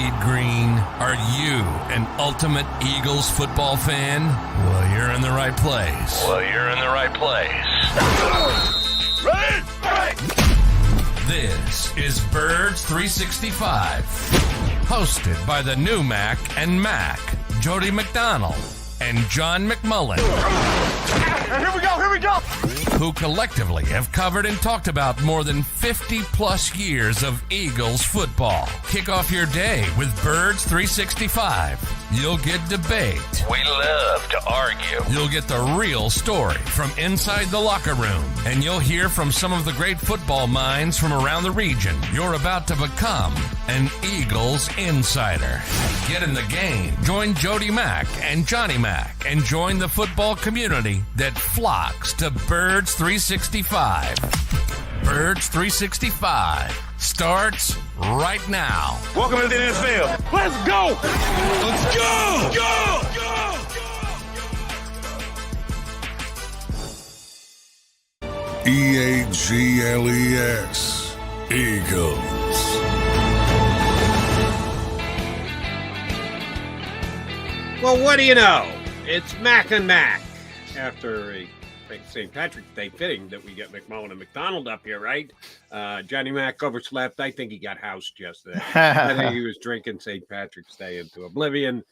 fade green? Are you an ultimate Eagles football fan? Well, you're in the right place. This is Birds 365, hosted by the new Mac and Mac, Jody McDonald and John McMullen. Here we go. Who collectively have covered and talked about more than 50 plus years of Eagles football. Kick off your day with Birds 365. You'll get debate. We love to argue. You'll get the real story from inside the locker room. And you'll hear from some of the great football minds from around the region. You're about to become an Eagles insider. Get in the game. Join Jody Mack and Johnny Mack and join the football community that flocks to Birds 365. Birds 365 starts right now. Welcome to the NFL. Let's go. EAGLES, Eagles. Well, what do you know? It's Mac and Mac. After a St. Patrick's Day fitting that we get McMullen and McDonald up here, right? Johnny Mac overslept. I think he got housed yesterday. I think he was drinking St. Patrick's Day into oblivion,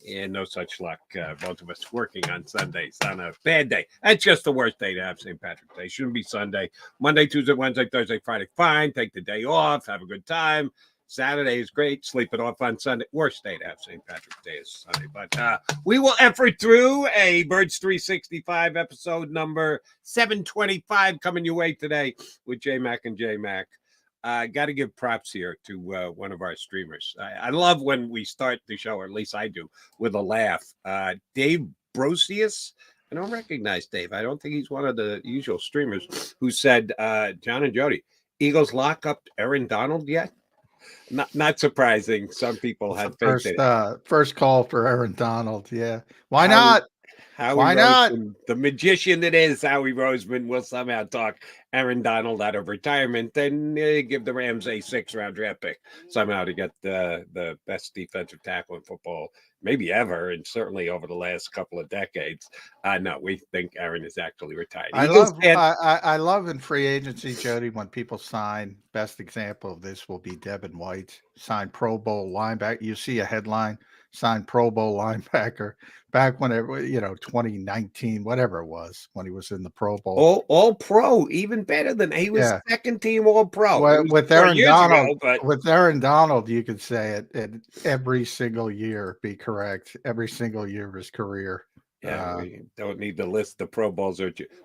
and no such luck. Both of us working on Sundays on a bad day. That's just the worst day to have St. Patrick's Day. Shouldn't be Sunday. Monday, Tuesday, Wednesday, Thursday, Friday, fine. Take the day off. Have a good time. Saturday is great. Sleep it off on Sunday. Worst day to have St. Patrick's Day is Sunday. But we will effort through a Birds 365 episode number 725 coming your way today with J Mac and J Mac. Got to give props here to one of our streamers. I love when we start the show, or at least I do, with a laugh. Dave Brosius. I don't recognize Dave. I don't think he's one of the usual streamers who said, John and Jody, Eagles lock up Aaron Donald yet? Not surprising. Some people had first call for Aaron Donald. Yeah, why not? Why not? The magician that is Howie Roseman will somehow talk Aaron Donald out of retirement and give the Rams a 6th-round draft pick somehow to get the best defensive tackle in football, maybe ever, and certainly over the last couple of decades. No, we think Aaron is actually retired. I love in free agency, Jody, when people sign. Best example of this will be Devin White, signed Pro Bowl linebacker. You see a headline, signed Pro Bowl linebacker back when 2019, whatever it was, when he was in the Pro Bowl. All pro, even better than he was second team all pro. Well, with Aaron Donald, you could say it every single year be correct. Every single year of his career. Yeah, we don't need to list the Pro Bowls.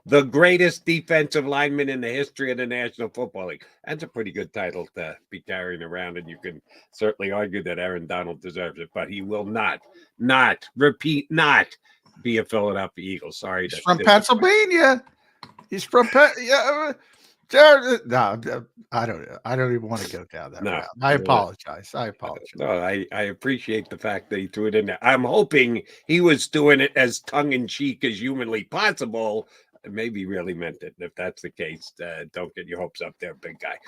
The greatest defensive lineman in the history of the National Football League. That's a pretty good title to be carrying around, and you can certainly argue that Aaron Donald deserves it, but he will not be a Philadelphia Eagle. Sorry. He's from Pennsylvania. He's from No, I don't even want to go down that route. I apologize. No, I appreciate the fact that he threw it in there. I'm hoping he was doing it as tongue-in-cheek as humanly possible. Maybe really meant it. If that's the case, don't get your hopes up there, big guy.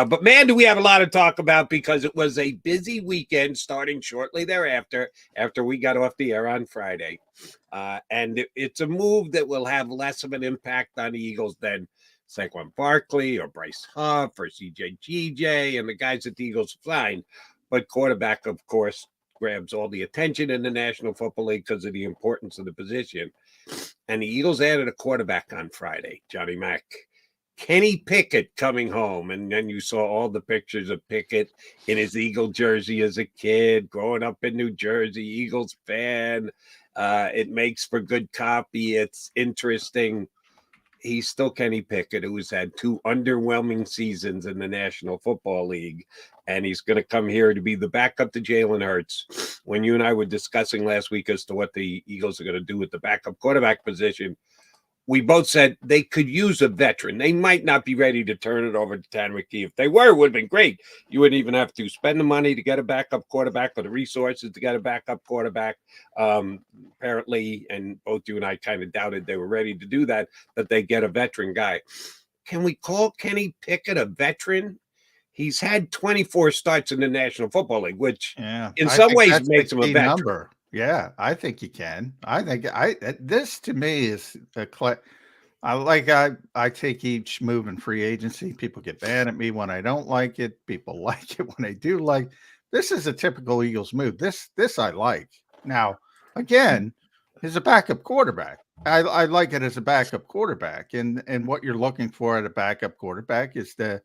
But man, do we have a lot to talk about, because it was a busy weekend starting shortly thereafter, after we got off the air on Friday. And it's a move that will have less of an impact on the Eagles than Saquon Barkley or Bryce Huff or CJ and the guys that the Eagles signed. But quarterback, of course, grabs all the attention in the National Football League because of the importance of the position. And the Eagles added a quarterback on Friday, Johnny Mack. Kenny Pickett coming home. And then you saw all the pictures of Pickett in his Eagle jersey as a kid, growing up in New Jersey, Eagles fan. It makes for good copy. It's interesting. He's still Kenny Pickett, who's had 2 underwhelming seasons in the National Football League, and he's going to come here to be the backup to Jalen Hurts. When you and I were discussing last week as to what the Eagles are going to do with the backup quarterback position, we both said they could use a veteran. They might not be ready to turn it over to Tanner McKee. If they were, it would have been great. You wouldn't even have to spend the money to get a backup quarterback or the resources to get a backup quarterback. Apparently, and both you and I kind of doubted they were ready to do that they get a veteran guy. Can we call Kenny Pickett a veteran? he's had 24 starts in the National Football League, which in I some think ways that's makes the him a key veteran. number. Yeah, I think you can. This to me is I take each move in free agency. People get mad at me when I don't like it. People like it when I do like. This is a typical Eagles move. This I like. Now, again, is a backup quarterback. I like it as a backup quarterback. And what you're looking for at a backup quarterback is to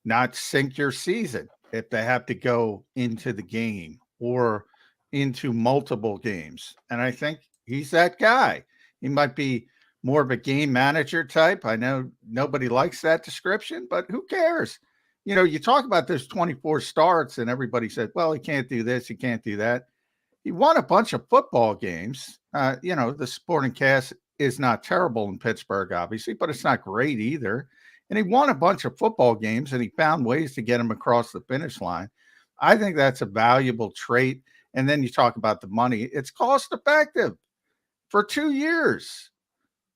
not sink your season if they have to go into the game or into multiple games. And I think he's that guy. He might be more of a game manager type. I know nobody likes that description, but who cares? You talk about those 24 starts and everybody said, well, he can't do this, he can't do that. He won a bunch of football games. The supporting cast is not terrible in Pittsburgh, obviously, but it's not great either. And he won a bunch of football games, and he found ways to get him across the finish line. I think that's a valuable trait. And then you talk about the money. It's cost effective for 2 years.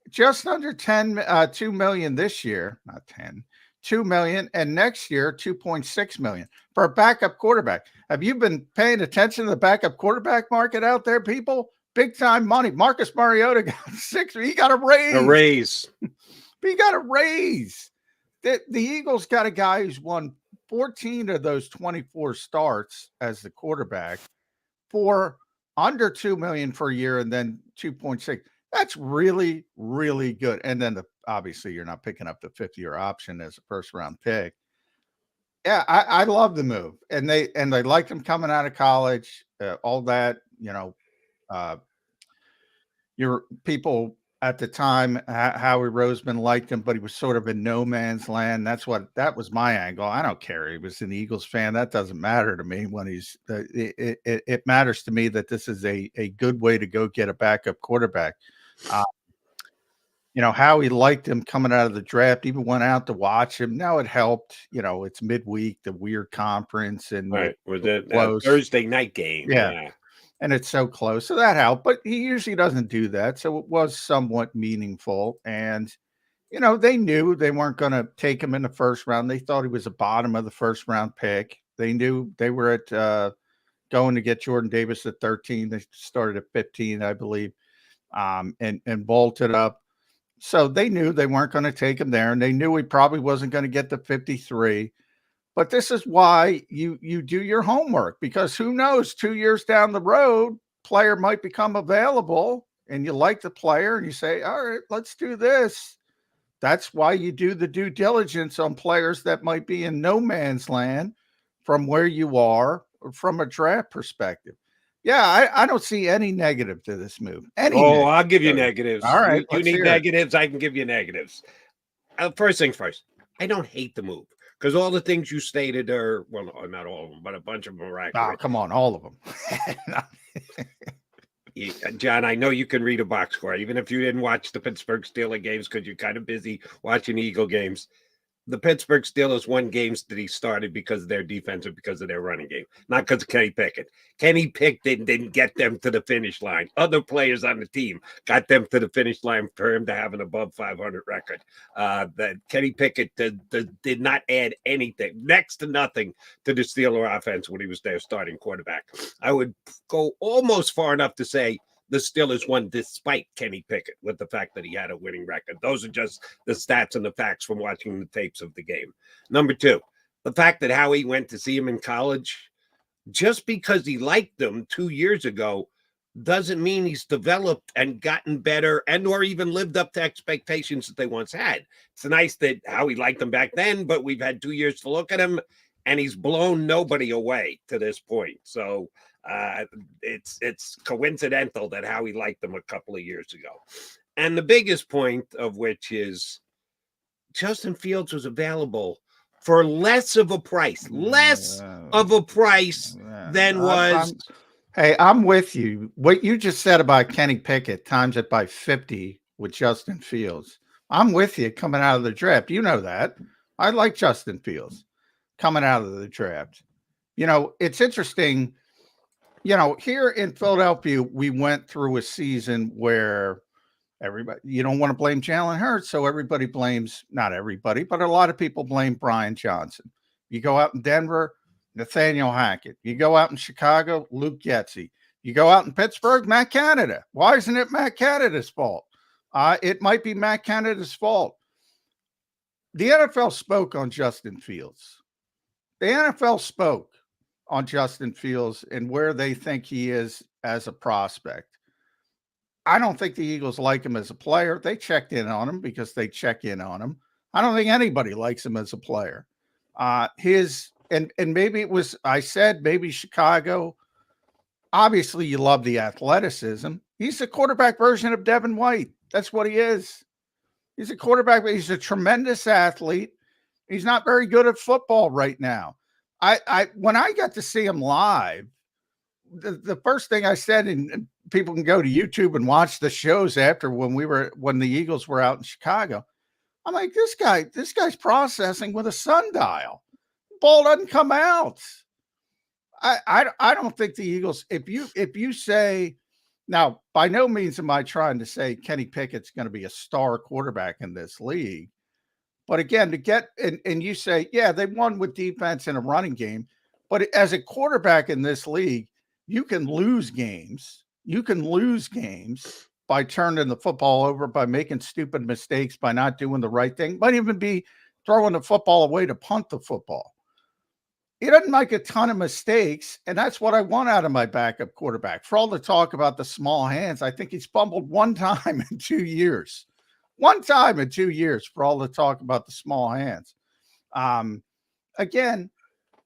Just under 2 million this year, not 10, 2 million, and next year 2.6 million for a backup quarterback. Have you been paying attention to the backup quarterback market out there, people? Big time money. Marcus Mariota got 6. He got a raise. A raise. He got a raise. The Eagles got a guy who's won 14 of those 24 starts as the quarterback for under 2 million for a year and then 2.6. That's really, really good. And then obviously you're not picking up the 5th-year option as a first-round pick. Yeah, I love the move. And they liked him coming out of college, all that, your people at the time, Howie Roseman liked him, but he was sort of in no man's land. That was my angle. I don't care. He was an Eagles fan. That doesn't matter to me when it matters to me that this is a good way to go get a backup quarterback. Howie liked him coming out of the draft, even went out to watch him. Now it helped, it's midweek, the weird conference and right. Was it Thursday night game? Yeah. And it's so close. So that helped, but he usually doesn't do that. So it was somewhat meaningful. And, they knew they weren't going to take him in the first round. They thought he was a bottom of the first round pick. They knew they were at going to get Jordan Davis at 13. They started at 15, I believe, and bolted up. So they knew they weren't going to take him there. And they knew he probably wasn't going to get the 53. But this is why you do your homework, because who knows, 2 years down the road, player might become available and you like the player and you say, all right, let's do this. That's why you do the due diligence on players that might be in no man's land from where you are or from a draft perspective. Yeah, I don't see any negative to this move. I'll give you negatives. All right. You need negatives, I can give you negatives. First things first, I don't hate the move. Because all the things you stated are, well, not all of them, but a bunch of them are accurate. Oh, come on, all of them. John, I know you can read a box score, even if you didn't watch the Pittsburgh Steelers games because you're kind of busy watching Eagle games. The Pittsburgh Steelers won games that he started because of their defense or because of their running game, not because of Kenny Pickett. Kenny Pickett didn't get them to the finish line. Other players on the team got them to the finish line for him to have an above 500 record. That Kenny Pickett did not add anything, next to nothing, to the Steeler offense when he was their starting quarterback. I would go almost far enough to say the Steelers won despite Kenny Pickett, with the fact that he had a winning record. Those are just the stats and the facts from watching the tapes of the game. Number two, the fact that Howie went to see him in college, just because he liked them 2 years ago, doesn't mean he's developed and gotten better and or even lived up to expectations that they once had. It's nice that Howie liked them back then, but we've had 2 years to look at him, and he's blown nobody away to this point. So it's coincidental that Howie liked them a couple of years ago. And the biggest point of which is Justin Fields was available for less of a price than was. I'm with you. What you just said about Kenny Pickett, times it by 50 with Justin Fields. I'm with you coming out of the draft. You know that. I like Justin Fields coming out of the draft. It's interesting. Here in Philadelphia, we went through a season where you don't want to blame Jalen Hurts, so everybody blames, not everybody, but a lot of people blame Brian Johnson. You go out in Denver, Nathaniel Hackett. You go out in Chicago, Luke Getsy. You go out in Pittsburgh, Matt Canada. Why isn't it Matt Canada's fault? It might be Matt Canada's fault. The NFL spoke on Justin Fields. The NFL spoke on Justin Fields and where they think he is as a prospect. I don't think the Eagles like him as a player. They checked in on him because they check in on him. I don't think anybody likes him as a player. And maybe it was, I said, maybe Chicago. Obviously, you love the athleticism. He's the quarterback version of Devin White. That's what he is. He's a quarterback. He's a tremendous athlete. He's not very good at football right now. When I got to see him live, the first thing I said, and people can go to YouTube and watch the shows after when the Eagles were out in Chicago. I'm like, this guy's processing with a sundial. Ball doesn't come out. I don't think the Eagles, if you say, now, by no means am I trying to say Kenny Pickett's going to be a star quarterback in this league. But again, to get, and you say, yeah, they won with defense and a running game. But as a quarterback in this league, you can lose games. You can lose games by turning the football over, by making stupid mistakes, by not doing the right thing. Might even be throwing the football away to punt the football. He doesn't make a ton of mistakes, and that's what I want out of my backup quarterback. For all the talk about the small hands, I think he's fumbled one time in 2 years. One time in 2 years for all the talk about the small hands. Again,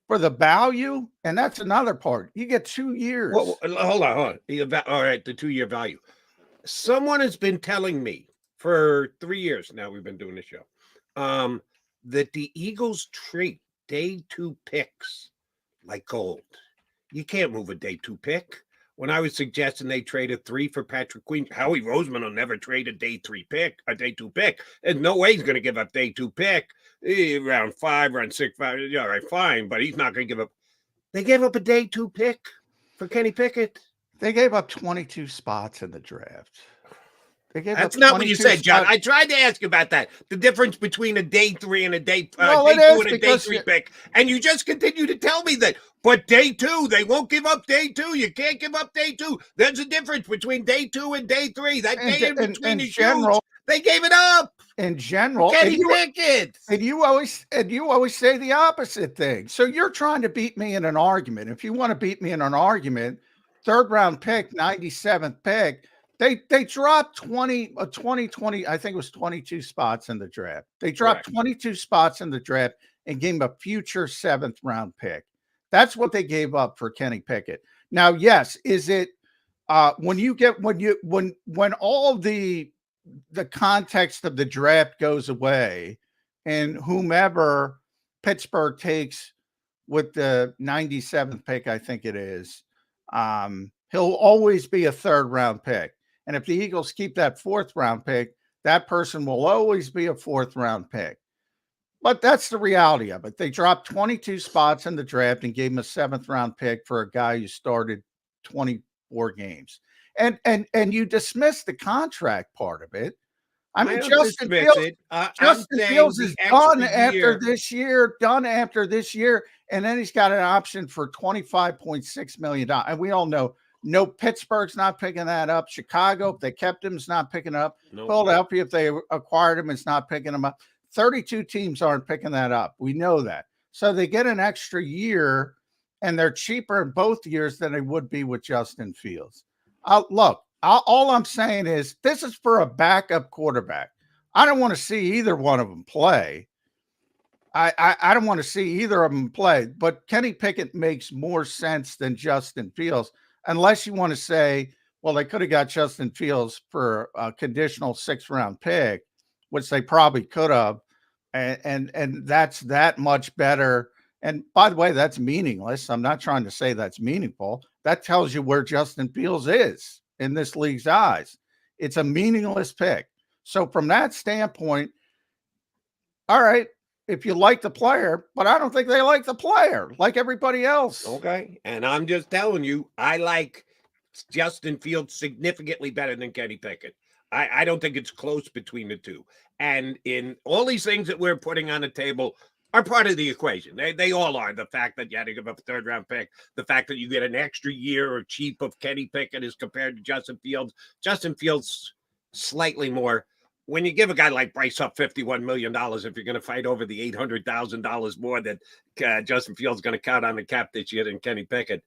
for the value, and that's another part. You get 2 years. Well, hold on. All right, the 2-year value. Someone has been telling me for 3 years now, we've been doing the show, that the Eagles treat day 2 picks like gold. You can't move a day 2 pick. When I was suggesting they trade a 3 for Patrick Queen, Howie Roseman will never trade a day 2 pick. There's no way he's going to give up day 2 pick. Round 5, round 6, 5. All right, fine, but he's not going to give up. They gave up a day 2 pick for Kenny Pickett. They gave up 22 spots in the draft. That's not what you said, John. I tried to ask you about that. The difference between a day 3 and a day 2 and a day 3 pick. And you just continue to tell me that. But day 2, they won't give up day 2. You can't give up day 2. There's a difference between day 2 and day 3. That day in between is huge. They gave it up. In general, Kenny Pickett. And you always say the opposite thing. So you're trying to beat me in an argument. If you want to beat me in an argument, 3rd round pick, 97th pick. They dropped 20, I think it was 22 spots in the draft. They dropped 22 spots in the draft and gave him a future 7th round pick. That's what they gave up for Kenny Pickett. Now, yes, is it when all the context of the draft goes away and whomever Pittsburgh takes with the 97th pick, I think it is, he'll always be a 3rd round pick. And if the Eagles keep that 4th round pick, that person will always be a 4th round pick. But that's the reality of it. They dropped 22 spots in the draft and gave him a 7th round pick for a guy who started 24 games. And you dismiss the contract part of it. I mean, Justin Fields is done after this year, and then he's got an option for $25.6 million. And we all know, no, Pittsburgh's not picking that up. Chicago, if they kept him, is not picking up. Nope. Philadelphia, if they acquired him, is not picking him up. 32 teams aren't picking that up. We know that. So they get an extra year, and they're cheaper in both years than they would be with Justin Fields. Look, all I'm saying is this is for a backup quarterback. I don't want to see either one of them play. I don't want to see either of them play, but Kenny Pickett makes more sense than Justin Fields, unless you want to say, well, they could have got Justin Fields for a conditional 6th round pick, which they probably could have. And that's that much better. And by the way, that's meaningless. I'm not trying to say that's meaningful. That tells you where Justin Fields is in this league's eyes. It's a meaningless pick. So from that standpoint, all right, if you like the player, but I don't think they like the player like everybody else. Okay. And I'm just telling you, I like Justin Fields significantly better than Kenny Pickett. I don't think it's close between the two. And in all these things that we're putting on the table, are part of the equation. They all are. The fact that you had to give up a third-round pick, the fact that you get an extra year or cheap of Kenny Pickett as compared to Justin Fields. Justin Fields slightly more. When you give a guy like Bryce up $51 million, if you're going to fight over the $800,000 more that Justin Fields is going to count on the cap this year than Kenny Pickett,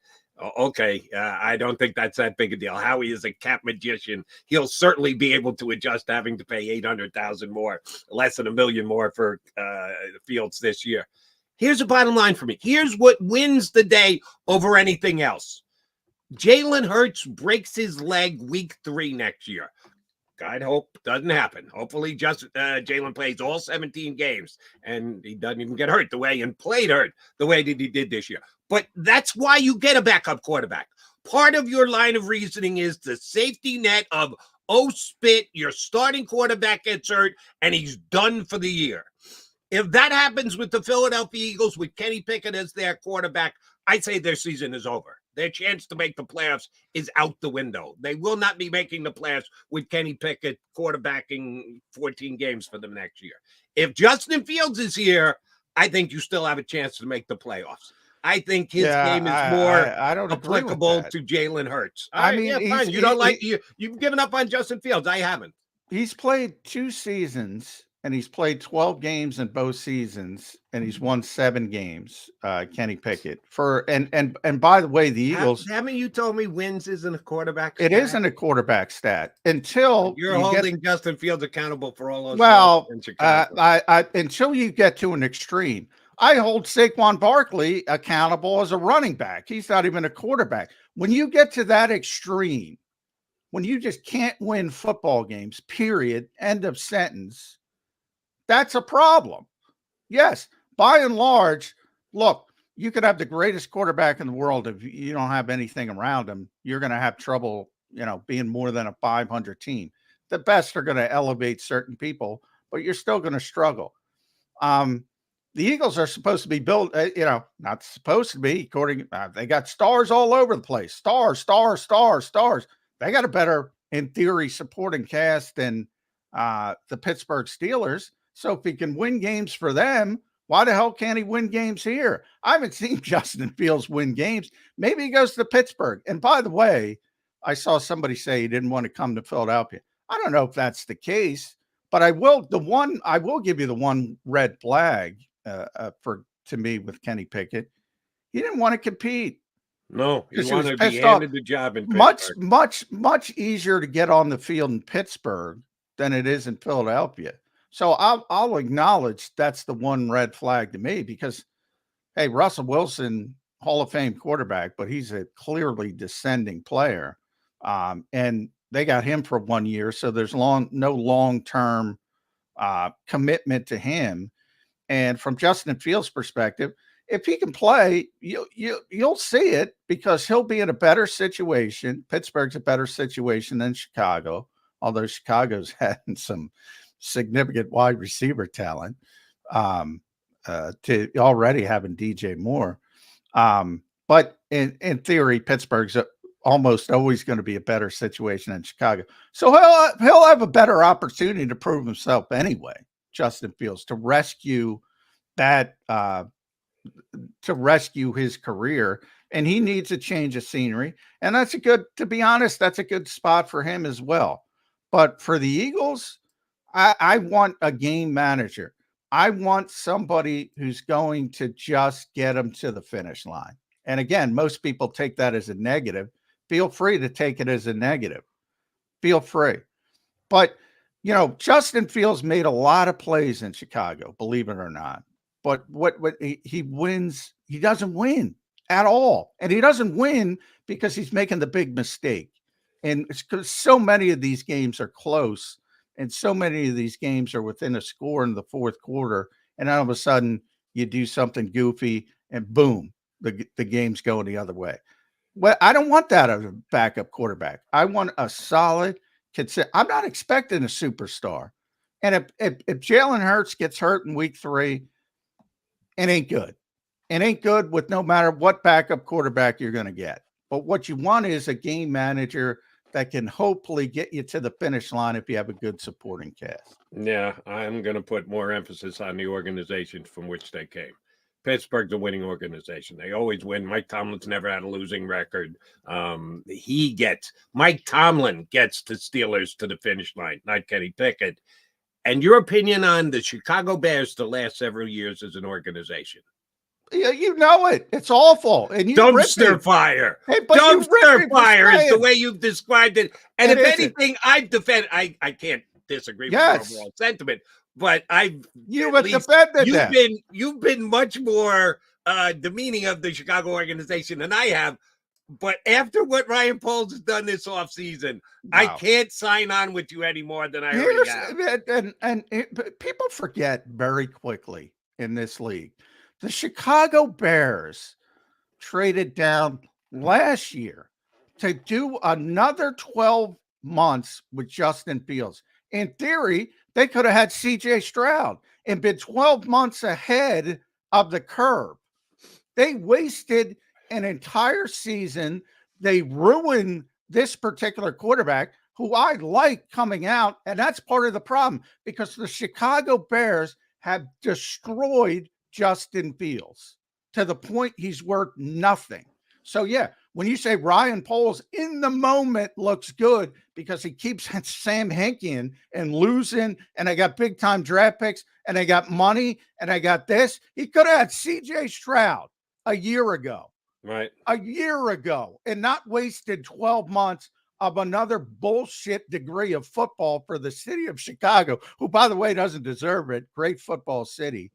okay, I don't think that's that big a deal. Howie is a cap magician. He'll certainly be able to adjust having to pay $800,000 more, less than $1 million more for Fields this year. Here's the bottom line for me. Here's what wins the day over anything else. Jalen Hurts breaks his leg week 3 next year. I'd hope doesn't happen. Hopefully, Jalen plays all 17 games and he doesn't even get hurt played hurt the way that he did this year. But that's why you get a backup quarterback. Part of your line of reasoning is the safety net of, oh, spit, your starting quarterback gets hurt and he's done for the year. If that happens with the Philadelphia Eagles with Kenny Pickett as their quarterback, I'd say their season is over. Their chance to make the playoffs is out the window. They will not be making the playoffs with Kenny Pickett quarterbacking 14 games for them next year. If Justin Fields is here, I think you still have a chance to make the playoffs. I think his game is more applicable to Jalen Hurts. I mean, fine. You don't like you've given up on Justin Fields. I haven't. He's played 2 seasons. And he's played 12 games in both seasons, and he's won 7 games. Kenny Pickett and by the way, the Eagles. Haven't you told me wins isn't a quarterback stat? It isn't a quarterback stat until you're holding Justin Fields accountable for all those. Well, until you get to an extreme, I hold Saquon Barkley accountable as a running back. He's not even a quarterback. When you get to that extreme, when you just can't win football games, period, end of sentence. That's a problem. Yes, by and large, look, you could have the greatest quarterback in the world. If you don't have anything around him, you're going to have trouble, being more than a 500 team. The best are going to elevate certain people, but you're still going to struggle. The Eagles are supposed to be built, not supposed to be, they got stars all over the place. Stars. They got a better, in theory, supporting cast than the Pittsburgh Steelers. So if he can win games for them, why the hell can't he win games here? I haven't seen Justin Fields win games. Maybe he goes to Pittsburgh. And by the way, I saw somebody say he didn't want to come to Philadelphia. I don't know if that's the case, but I will give you the one red flag to me with Kenny Pickett. He didn't want to compete. No, he wanted to be handed the job in Pittsburgh. Much easier to get on the field in Pittsburgh than it is in Philadelphia. So I'll acknowledge that's the one red flag to me because, hey, Russell Wilson, Hall of Fame quarterback, but he's a clearly descending player. And they got him for 1 year. So there's no long-term commitment to him. And from Justin Fields' perspective, if he can play, you'll see it because he'll be in a better situation. Pittsburgh's a better situation than Chicago, although Chicago's had some significant wide receiver talent to already having DJ Moore. But in theory, Pittsburgh's almost always going to be a better situation than Chicago. So he'll have a better opportunity to prove himself anyway, Justin Fields, to rescue his career. And he needs a change of scenery. And to be honest, that's a good spot for him as well. But for the Eagles, I want a game manager. I want somebody who's going to just get them to the finish line. And again, most people take that as a negative. Feel free to take it as a negative. Feel free. But, Justin Fields made a lot of plays in Chicago, believe it or not. But what he wins, he doesn't win at all. And he doesn't win because he's making the big mistake. And it's because so many of these games are close. And so many of these games are within a score in the fourth quarter. And all of a sudden, you do something goofy and boom, the game's going the other way. Well, I don't want that as a backup quarterback. I want a solid, I'm not expecting a superstar. And if Jalen Hurts gets hurt in week 3, it ain't good. It ain't good with no matter what backup quarterback you're going to get. But what you want is a game manager that can hopefully get you to the finish line if you have a good supporting cast. Yeah, I'm going to put more emphasis on the organization from which they came. Pittsburgh's a winning organization. They always win. Mike Tomlin's never had a losing record. Mike Tomlin gets the Steelers to the finish line, not Kenny Pickett. And your opinion on the Chicago Bears the last several years as an organization? Yeah, you know it. It's awful. And you dumpster fire. Hey, but dumpster fire is the way you've described it. And if anything, I've defended. I can't disagree with your overall sentiment, but you've been much more demeaning of the Chicago organization than I have. But after what Ryan Poles has done this offseason, I can't sign on with you any more than I already have. And people forget very quickly in this league. The Chicago Bears traded down last year to do another 12 months with Justin Fields. In theory, they could have had C.J. Stroud and been 12 months ahead of the curve. They wasted an entire season. They ruined this particular quarterback who I like coming out, and that's part of the problem because the Chicago Bears have destroyed Justin Fields to the point he's worth nothing. So, yeah, when you say Ryan Poles in the moment looks good because he keeps Sam Hinkie and losing, and I got big-time draft picks, and I got money, and I got this. He could have had C.J. Stroud a year ago. Right. A year ago, and not wasted 12 months of another bullshit degree of football for the city of Chicago, who, by the way, doesn't deserve it. Great football city.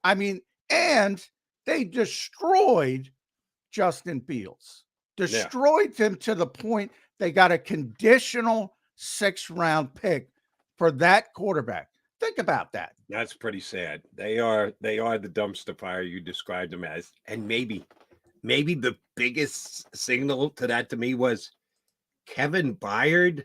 I mean, and they destroyed Justin Fields, destroyed him to the point they got a conditional 6th-round pick for that quarterback. Think about that. That's pretty sad. They are the dumpster fire you described them as. And maybe the biggest signal to that to me was Kevin Byard,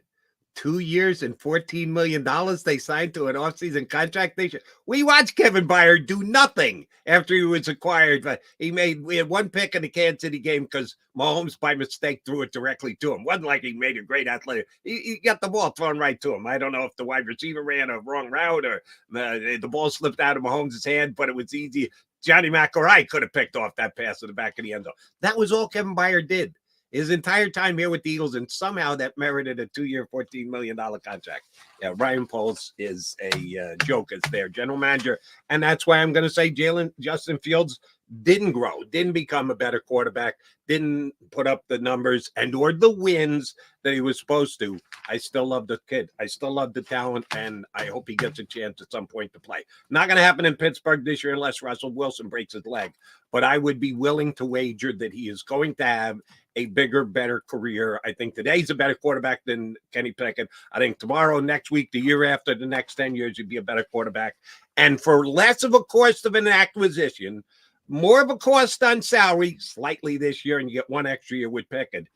2 years and $14 million they signed to an offseason contract. We watched Kevin Byard do nothing after he was acquired. But we had one pick in the Kansas City game because Mahomes by mistake threw it directly to him. Wasn't like he made a great athletic. He got the ball thrown right to him. I don't know if the wide receiver ran a wrong route or the ball slipped out of Mahomes' hand, but it was easy. Johnny McElroy could have picked off that pass to the back of the end zone. That was all Kevin Byard did his entire time here with the Eagles, and somehow that merited a 2-year, $14 million contract. Yeah, Ryan Poles is a joke as their general manager, and that's why I'm going to say Justin Fields didn't grow, didn't become a better quarterback, didn't put up the numbers or the wins that he was supposed to. I still love the kid. I still love the talent, and I hope he gets a chance at some point to play. Not going to happen in Pittsburgh this year unless Russell Wilson breaks his leg, but I would be willing to wager that he is going to have a bigger, better career. I think today's a better quarterback than Kenny Pickett. I think tomorrow, next week, the year after, the next 10 years, he'd be a better quarterback. And for less of a cost of an acquisition, more of a cost on salary, slightly this year, and you get one extra year with Pickett.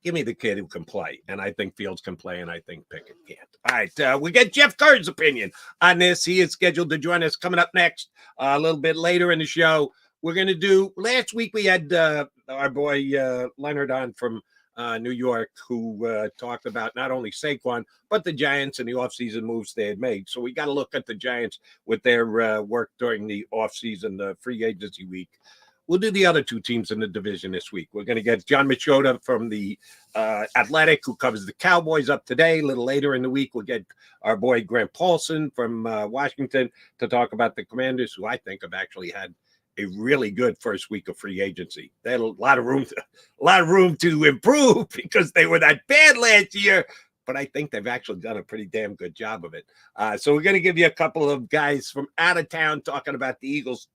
Give me the kid who can play. And I think Fields can play, and I think Pickett can't. All right, we get Jeff Kerr's opinion on this. He is scheduled to join us coming up next, a little bit later in the show. We're going to do, last week we had our boy Leonard on from New York who talked about not only Saquon, but the Giants and the offseason moves they had made. So we got to look at the Giants with their work during the offseason, the free agency week. We'll do the other two teams in the division this week. We're going to get John Machota from the Athletic, who covers the Cowboys, up today. A little later in the week, we'll get our boy Grant Paulson from Washington to talk about the Commanders, who I think have actually had a really good first week of free agency. They had a lot of room to improve because they were that bad last year, but I think they've actually done a pretty damn good job of it. So we're going to give you a couple of guys from out of town talking about the Eagles'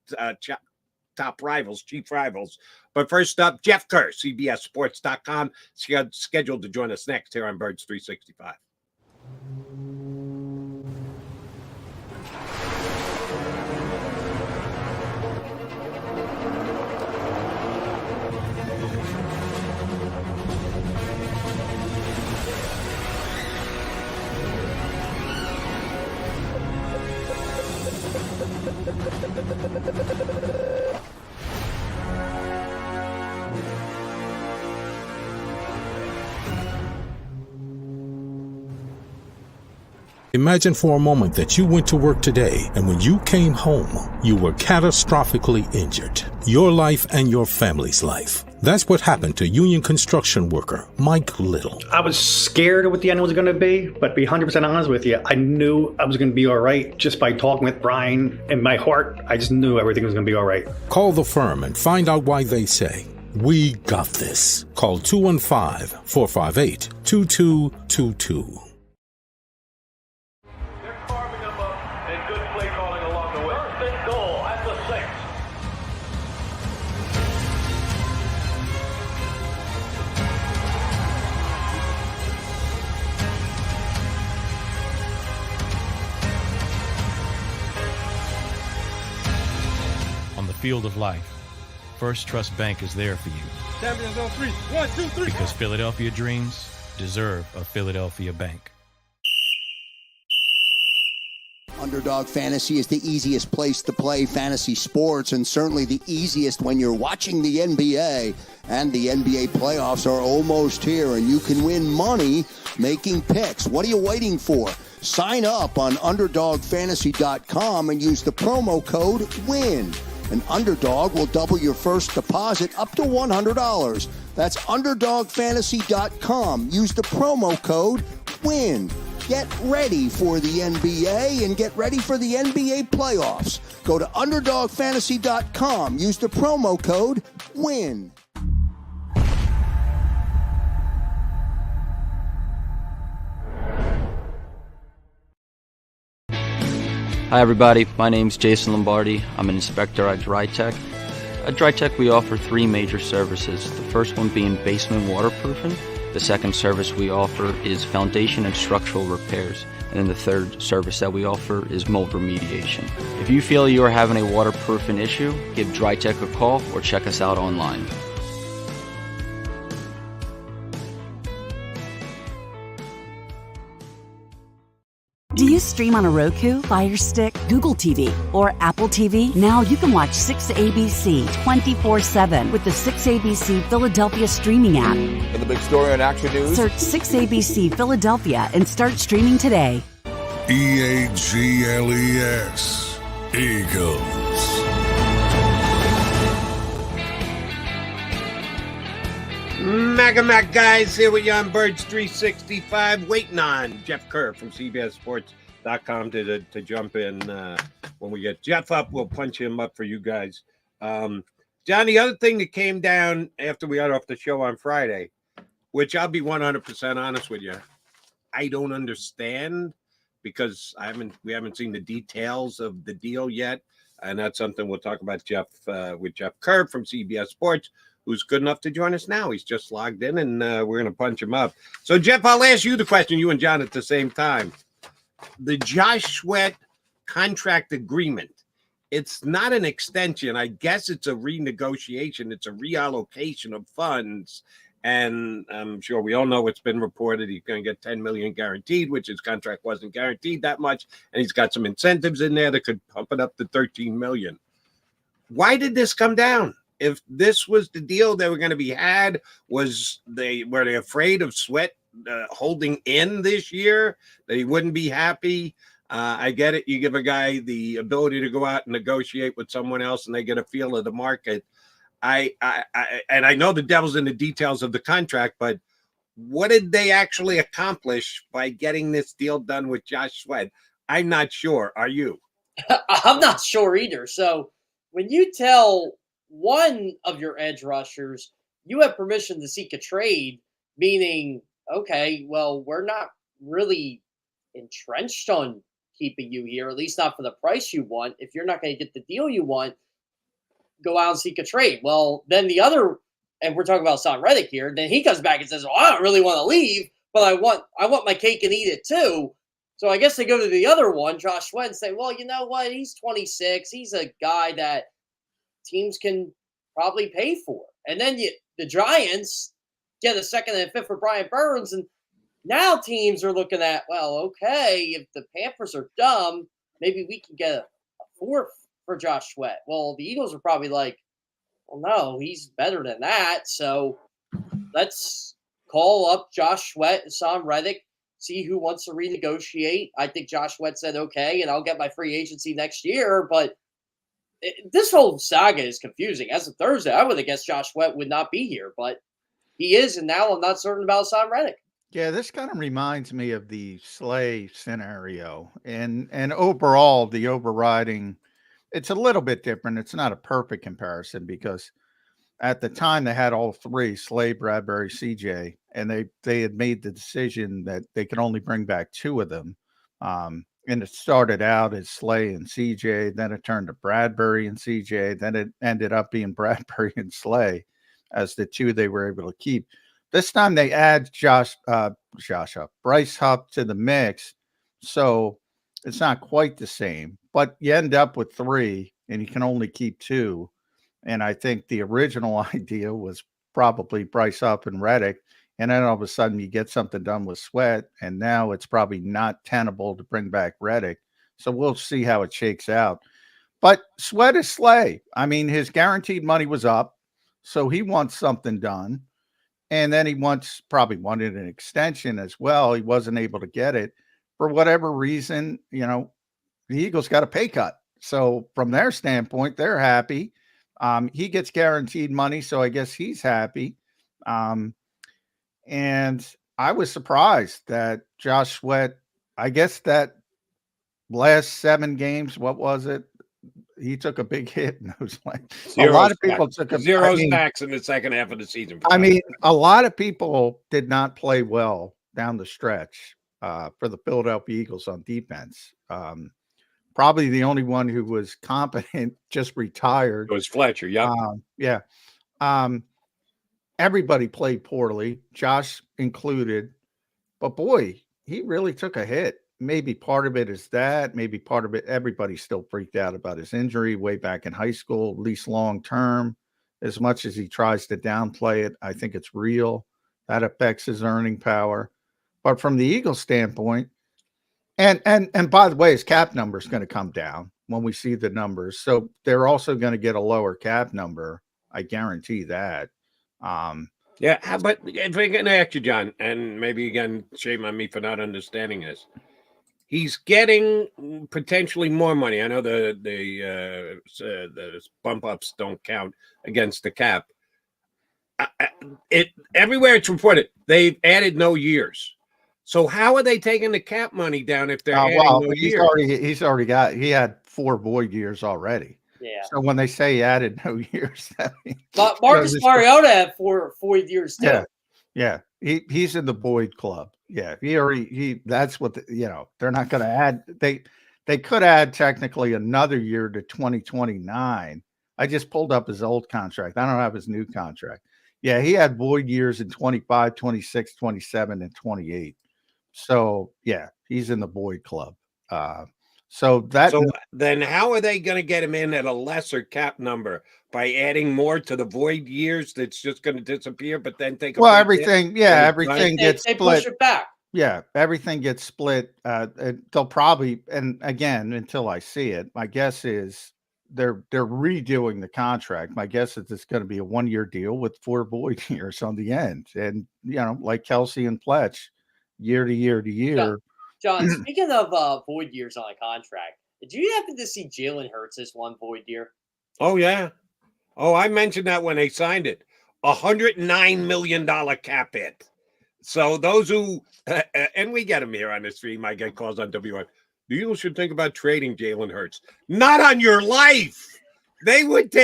top rivals, chief rivals. But first up, Jeff Kerr, CBSSports.com, scheduled to join us next here on Birds 365. Imagine for a moment that you went to work today and when you came home, you were catastrophically injured. Your life and your family's life. That's what happened to union construction worker Mike Little. I was scared of what the end was going to be, but to be 100% honest with you, I knew I was going to be all right just by talking with Brian. In my heart, I just knew everything was going to be all right. Call the firm and find out why they say, "We got this." Call 215-458-2222. Field of life, First Trust Bank is there for you. Champions on 3. 1, 2, 3. Because Philadelphia dreams deserve a Philadelphia bank. Underdog Fantasy is the easiest place to play fantasy sports, and certainly the easiest when you're watching the NBA. And the NBA playoffs are almost here, and you can win money making picks. What are you waiting for? Sign up on UnderdogFantasy.com and use the promo code WIN. An Underdog will double your first deposit up to $100. That's UnderdogFantasy.com. Use the promo code WIN. Get ready for the NBA and get ready for the NBA playoffs. Go to UnderdogFantasy.com. Use the promo code WIN. Hi everybody, my name's Jason Lombardi. I'm an inspector at DryTech. At DryTech we offer three major services. The first one being basement waterproofing. The second service we offer is foundation and structural repairs. And then the third service that we offer is mold remediation. If you feel you are having a waterproofing issue, give DryTech a call or check us out online. Do you stream on a Roku, Fire Stick, Google TV, or Apple TV? Now you can watch 6ABC 24/7 with the 6ABC Philadelphia streaming app. And the big story on Action News? Search 6ABC Philadelphia and start streaming today. EAGLES, Eagles. Mac guys here with you on Birds 365, waiting on Jeff Kerr from CBSSports.com to jump in when we get Jeff up. We'll punch him up for you guys. John, the other thing that came down after we got off the show on Friday, which I'll be 100% honest with you, I don't understand because we haven't seen the details of the deal yet, and that's something we'll talk about with Jeff Kerr from CBS Sports, who's good enough to join us now. He's just logged in, and we're going to punch him up. So, Jeff, I'll ask you the question, you and John at the same time. The Josh Sweat contract agreement, it's not an extension. I guess it's a renegotiation. It's a reallocation of funds, and I'm sure we all know it's been reported he's going to get $10 million guaranteed, which his contract wasn't guaranteed that much, and he's got some incentives in there that could pump it up to $13 million. Why did this come down? If this was the deal they were going to be had, were they afraid of Sweat holding in this year, that he wouldn't be happy? I get it. You give a guy the ability to go out and negotiate with someone else and they get a feel of the market. And I know the devil's in the details of the contract, but what did they actually accomplish by getting this deal done with Josh Sweat? I'm not sure. Are you? I'm not sure either. So when you tell one of your edge rushers, you have permission to seek a trade, meaning, okay, well, we're not really entrenched on keeping you here, at least not for the price you want. If you're not going to get the deal you want, go out and seek a trade. Well, then the other, and we're talking about Zander Reddick here, then he comes back and says, well, I don't really want to leave, but I want my cake and eat it too. So I guess they go to the other one, Josh Sweat, and say, well, you know what? He's 26. He's a guy that teams can probably pay for. And then the Giants get a second and a fifth for Brian Burns. And now teams are looking at, well, okay, if the Panthers are dumb, maybe we can get a fourth for Josh Sweat. Well, the Eagles are probably like, well, no, he's better than that. So let's call up Josh Sweat and Zander Reddick, see who wants to renegotiate. I think Josh Sweat said okay, and I'll get my free agency next year. But this whole saga is confusing. As of Thursday, I would have guessed Josh Sweat would not be here, but he is, and now I'm not certain about Sam Reddick. Yeah, this kind of reminds me of the Slay scenario, and overall the overriding. It's a little bit different. It's not a perfect comparison because at the time they had all three, Slay, Bradbury, CJ, and they had made the decision that they could only bring back two of them. And it started out as Slay and CJ, then it turned to Bradbury and CJ, then it ended up being Bradbury and Slay as the two they were able to keep. This time they add Bryce Huff to the mix, so it's not quite the same, but you end up with three and you can only keep two. And I think the original idea was probably Bryce Huff and Reddick. And then all of a sudden you get something done with Sweat. And now it's probably not tenable to bring back Reddick. So we'll see how it shakes out. But Sweat is Slay. I mean, his guaranteed money was up. So he wants something done. And then he probably wanted an extension as well. He wasn't able to get it. For whatever reason, the Eagles got a pay cut. So from their standpoint, they're happy. He gets guaranteed money, so I guess he's happy. And I was surprised that Josh Sweat, I guess that last 7 games, what was it? He took a big hit. And it was like a lot of people took zero sacks in the second half of the season. I mean, a lot of people did not play well down the stretch for the Philadelphia Eagles on defense. Probably the only one who was competent just retired. It was Fletcher. Yeah. Everybody played poorly, Josh included. But boy, he really took a hit. Maybe part of it is that. Maybe part of it, everybody still freaked out about his injury way back in high school, at least long term. As much as he tries to downplay it, I think it's real. That affects his earning power. But from the Eagles standpoint, and by the way, his cap number is going to come down when we see the numbers. So they're also going to get a lower cap number. I guarantee that. Yeah, but if I can ask you, John, and maybe again, shame on me for not understanding this. He's getting potentially more money. I know the bump ups don't count against the cap. Everywhere it's reported, they've added no years. So how are they taking the cap money down if they're adding no years? He had 4 void years already. Yeah. So when they say he added no years, that means, but Marcus Mariota had 4 years too. Yeah. He's in the Boyd club. Yeah. That's what they're not going to add. They could add technically another year to 2029. I just pulled up his old contract. I don't have his new contract. Yeah. He had void years in 25, 26, 27, and 28. So yeah, he's in the Boyd club. So then how are they going to get him in at a lesser cap number by adding more to the void years that's just going to disappear, but then take everything gets split. They push it back. Yeah, everything gets split. They'll probably, and again, until I see it, my guess is they're redoing the contract. My guess is it's going to be a 1-year deal with 4 void years on the end. And like Kelsey and Fletch, year to year to year. John, speaking of void years on a contract, did you happen to see Jalen Hurts' 1 void year? Oh, yeah. Oh, I mentioned that when they signed it. $109 million cap hit. So those who, and we get them here on the stream, I get calls on WI. The Eagles should think about trading Jalen Hurts. Not on your life. They would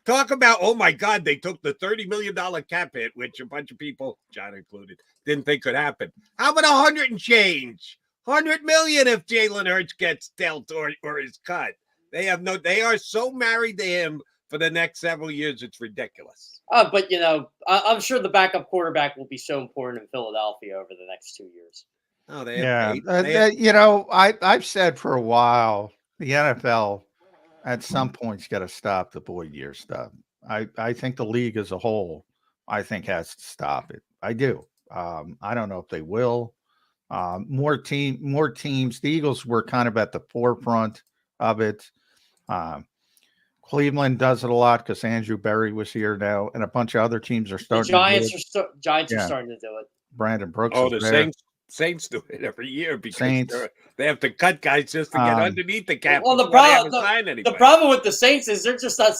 talk about, oh my God, they took the $30 million cap hit, which a bunch of people, John included, didn't think could happen. How about 100 and change? 100 million if Jalen Hurts gets dealt or is cut. They are so married to him for the next several years, it's ridiculous. But I'm sure the backup quarterback will be so important in Philadelphia over the next 2 years. Oh, I've said for a while the NFL at some point's got to stop the void year stuff. I think the league as a whole, I think, has to stop it. I do. I don't know if they will. More teams. The Eagles were kind of at the forefront of it. Cleveland does it a lot because Andrew Berry was here now, and a bunch of other teams are starting. The Giants are starting to do it. Brandon Brooks. Oh, the Saints. Saints do it every year because Saints. they have to cut guys just to get underneath the cap. Well, the problem with the Saints is they're just not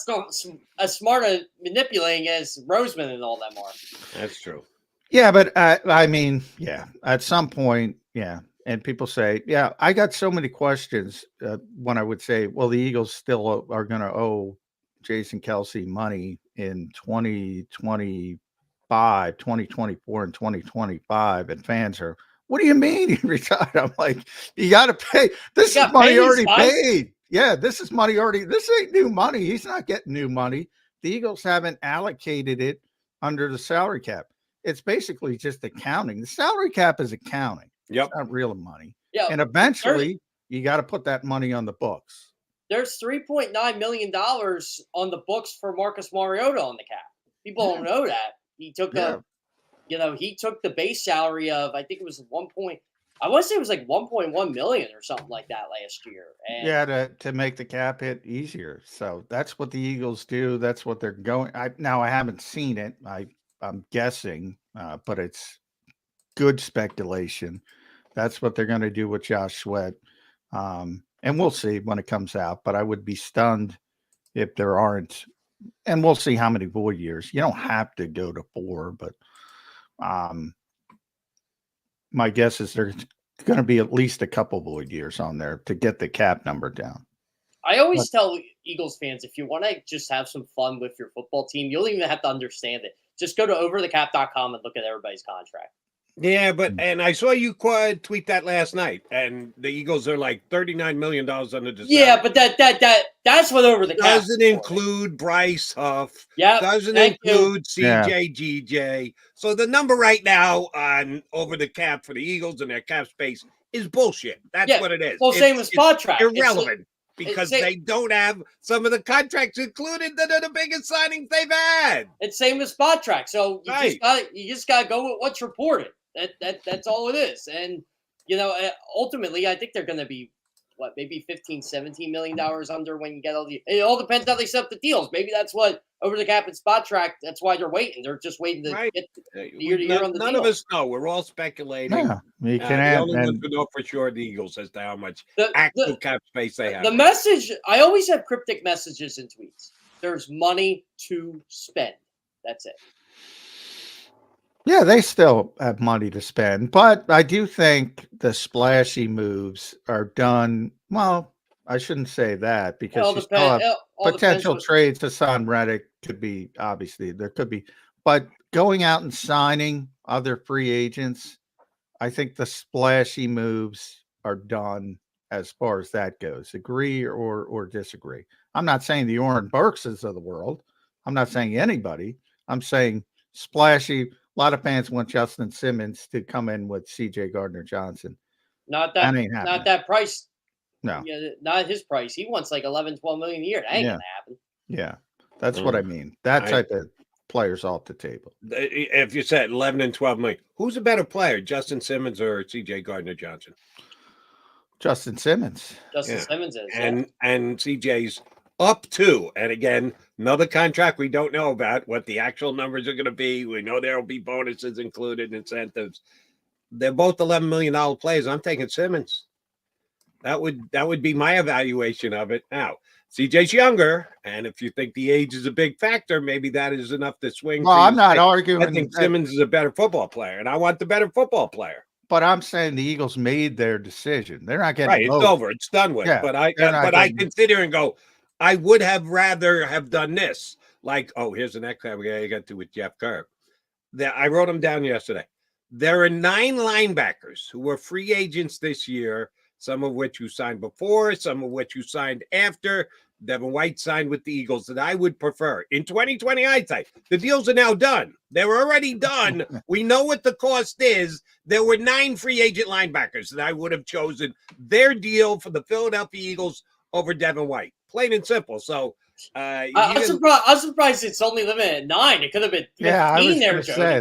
as smart at manipulating as Roseman and all them are. That's true. Yeah, but I mean, yeah, at some point, yeah. And people say, yeah, I got so many questions when I would say, well, the Eagles still are going to owe Jason Kelce money in 2025, 2024, and 2025. And fans are, what do you mean he retired? I'm like, you got to pay. This is money already paid. Yeah, this is money already. This ain't new money. He's not getting new money. The Eagles haven't allocated it under the salary cap. It's basically just accounting. The salary cap is accounting. Yep. It's not real money. Yeah. And eventually you got to put that money on the books. There's $3.9 million on the books for Marcus Mariota on the cap. People don't know that. He took he took the base salary of, I think it was I want to say it was like 1.1 million or something like that last year. And to make the cap hit easier. So that's what the Eagles do. That's what they're going. I haven't seen it. I'm guessing, but it's good speculation. That's what they're going to do with Josh Sweat. And we'll see when it comes out, but I would be stunned if there aren't, and we'll see how many void years. You don't have to go to 4, but my guess is there's going to be at least a couple void years on there to get the cap number down. I always tell Eagles fans, if you want to just have some fun with your football team, you don't even have to understand it. Just go to overthecap.com and look at everybody's contract. Yeah, and I saw you tweet that last night, and the Eagles are like $39 million under the Yeah, but that's what over the cap doesn't include Bryce Huff. Yeah, doesn't include CJ GJ. So the number right now on over the cap for the Eagles and their cap space is bullshit. That's what it is. Well, same with spot track. Irrelevant because they don't have some of the contracts included that are the biggest signings they've had. It's same with spot track. So you just got to go with what's reported. That's all it is. And, ultimately, I think they're going to be, maybe $15-17 million under when you get it all depends how they set up the deals. Maybe that's what over the cap and spot track, that's why they're waiting. They're just waiting to get year to year on the deal. None of us know. We're all speculating. Yeah, you can the only ones who know for sure the Eagles as to how much actual cap space they have. The message, I always have cryptic messages in tweets. There's money to spend. That's it. Yeah, they still have money to spend, but I do think the splashy moves are done. Well, I shouldn't say that because you still have potential trades. Hassan Reddick could be, obviously there could be, but going out and signing other free agents, I think the splashy moves are done as far as that goes. Agree or disagree? I'm not saying the Oren Burkses of the world. I'm not saying anybody. I'm saying splashy. A lot of fans want Justin Simmons to come in with C.J. Gardner-Johnson. Not that price. No. Yeah, not his price. He wants like 11, 12 million a year. That ain't going to happen. Yeah, that's what I mean. That type of players off the table. If you said 11 and 12 million, who's a better player, Justin Simmons or C.J. Gardner-Johnson? Justin Simmons. Simmons is. And C.J.'s up to, and again, another contract we don't know about what the actual numbers are going to be. We know there will be bonuses included, incentives. They're both $11 million players. I'm taking Simmons. That would be my evaluation of it. Now, CJ's younger, and if you think the age is a big factor, maybe that is enough to swing. Well, I'm not arguing. I think Simmons is a better football player, and I want the better football player. But I'm saying the Eagles made their decision. They're not getting it's over. It's done with. Yeah, but I consider and go, I would have rather have done this. Like, here's the next time we got to with Jeff Kerr. I wrote them down yesterday. There are 9 linebackers who were free agents this year, some of which you signed before, some of which you signed after. Devin White signed with the Eagles that I would prefer. In 2020 hindsight, the deals are now done. They're already done. We know what the cost is. There were 9 free agent linebackers that I would have chosen their deal for the Philadelphia Eagles over Devin White. Plain and simple. So I'm surprised it's only limited at 9. It could have been 15 I was there, Jody. Say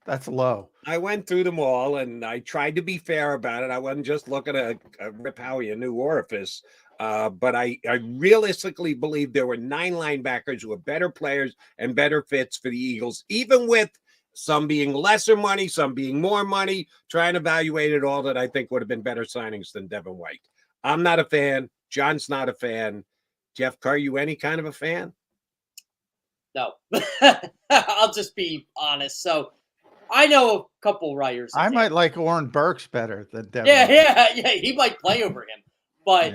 that's low. I went through them all and I tried to be fair about it. I wasn't just looking at rip Howie a new orifice. But I realistically believe there were 9 linebackers who were better players and better fits for the Eagles, even with some being lesser money, some being more money. Try and evaluate it all that I think would have been better signings than Devin White. I'm not a fan. John's not a fan. Jeff Kerr, you any kind of a fan? No. I'll just be honest. So I know a couple writers. I might like Oren Burks better than Devin. Yeah. He might play over him. But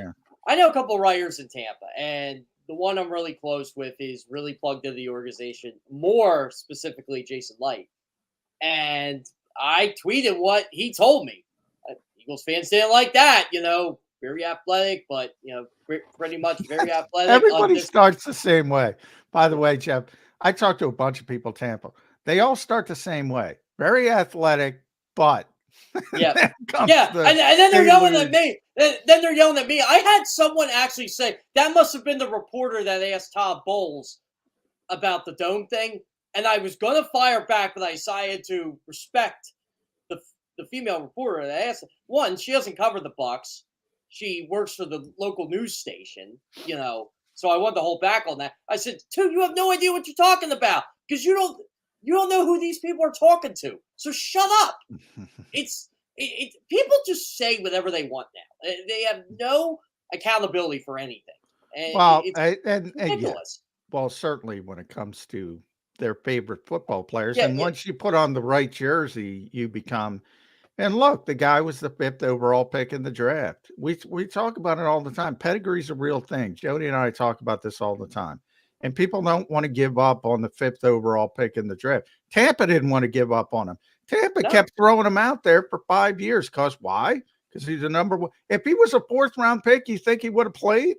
I know a couple writers in Tampa, and the one I'm really close with is really plugged into the organization, more specifically Jason Light. And I tweeted what he told me. Eagles fans didn't like that, very athletic, but, pretty much very athletic. Everybody starts the same way. By the way, Jeff, I talked to a bunch of people in Tampa. They all start the same way. Very athletic, but yeah. And then they're yelling at me. Then they're yelling at me. I had someone actually say, that must have been the reporter that asked Todd Bowles about the dome thing. And I was going to fire back, but I decided to respect the female reporter that asked. One, she doesn't cover the Bucs. She works for the local news station, so I wanted to hold back on that. I said, two, you have no idea what you're talking about because you don't know who these people are talking to. So shut up. People just say whatever they want now. They have no accountability for anything. And it's ridiculous. Well, certainly when it comes to their favorite football players. Once you put on the right jersey, you become. And look, the guy was the 5th overall pick in the draft. We talk about it all the time. Pedigree's a real thing. Jody and I talk about this all the time. And people don't want to give up on the 5th overall pick in the draft. Tampa didn't want to give up on him. Tampa kept throwing him out there for 5 years. Because why? Because he's a number one. If he was a 4th round pick, you think he would have played?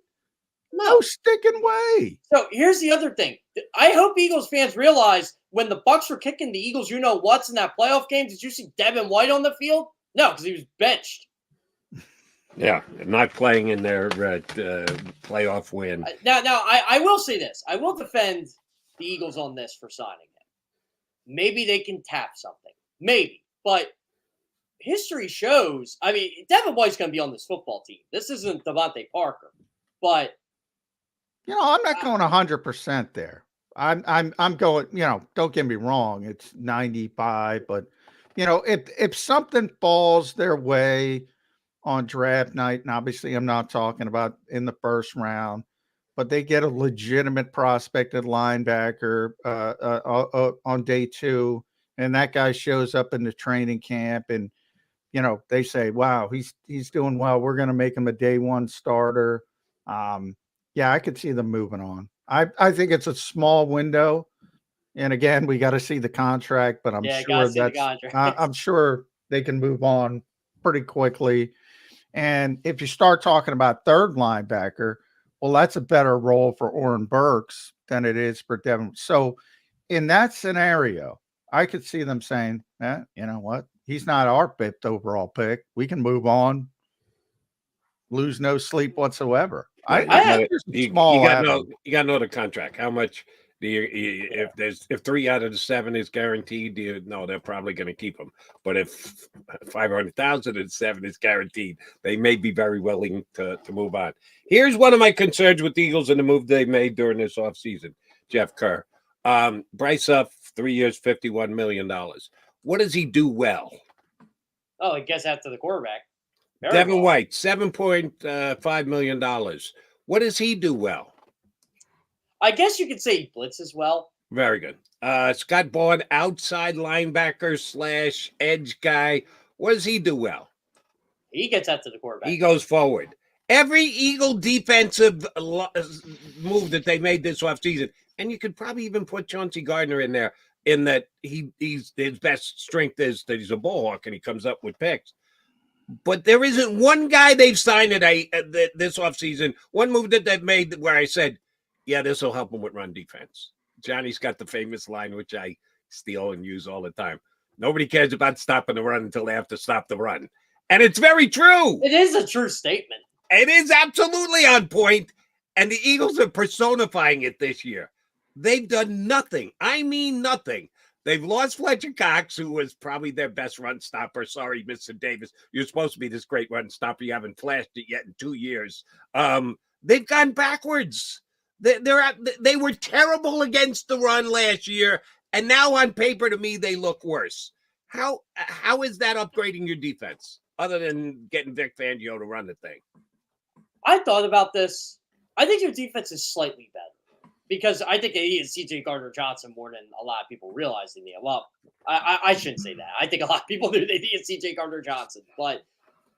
No sticking way. So here's the other thing. I hope Eagles fans realize when the Bucs were kicking the Eagles, what's in that playoff game. Did you see Devin White on the field? No, because he was benched. Yeah, not playing in their playoff win. Now, I will say this. I will defend the Eagles on this for signing him. Maybe they can tap something. Maybe. But history shows, Devin White's going to be on this football team. This isn't Devontae Parker. But I'm not going 100% there. I'm going, don't get me wrong, it's 95, but if something falls their way on draft night, and obviously I'm not talking about in the first round, but they get a legitimate prospected linebacker on day 2, and that guy shows up in the training camp, and they say, wow, he's doing well. We're going to make him a day 1 starter. I could see them moving on. I think it's a small window, and again, we got to see the contract. But I'm sure they can move on pretty quickly. And if you start talking about 3rd linebacker, well, that's a better role for Oren Burks than it is for Devin. So, in that scenario, I could see them saying, you know what? He's not our 5th overall pick. We can move on. Lose no sleep whatsoever. You got to know the contract. How much do you if 3 out of the 7 is guaranteed? They're probably going to keep them. But if 500,000 and 7 is guaranteed, they may be very willing to move on. Here's one of my concerns with the Eagles and the move they made during this offseason. Jeff Kerr, Bryce Huff, 3 years, $51 million. What does he do well? Oh, I guess after the quarterback. Devin White, $7.5 million. What does he do well? I guess you could say he blitzes well. Very good. Scott Bourne, outside linebacker / edge guy. What does he do well? He gets out to the quarterback. He goes forward. Every Eagle defensive move that they made this offseason, and you could probably even put Chauncey Gardner in there, in that he's his best strength is that he's a ball hawk and he comes up with picks. But there isn't one guy they've signed this offseason, one move that they've made where I said, yeah, this will help them with run defense. Johnny's got the famous line, which I steal and use all the time. Nobody cares about stopping the run until they have to stop the run. And it's very true. It is a true statement. It is absolutely on point. And the Eagles are personifying it this year. They've done nothing. I mean nothing. They've lost Fletcher Cox, who was probably their best run stopper. Sorry, Mr. Davis. You're supposed to be this great run stopper. You haven't flashed it yet in 2 years. They've gone backwards. They were terrible against the run last year, And now on paper, to me, they look worse. How is that upgrading your defense other than getting Vic Fangio to run the thing? I thought about this. I think your defense is slightly better because I think they needed C.J. Gardner-Johnson more than a lot of people realize they need. Well, I shouldn't say that. I think a lot of people knew they needed C.J. Gardner-Johnson. But,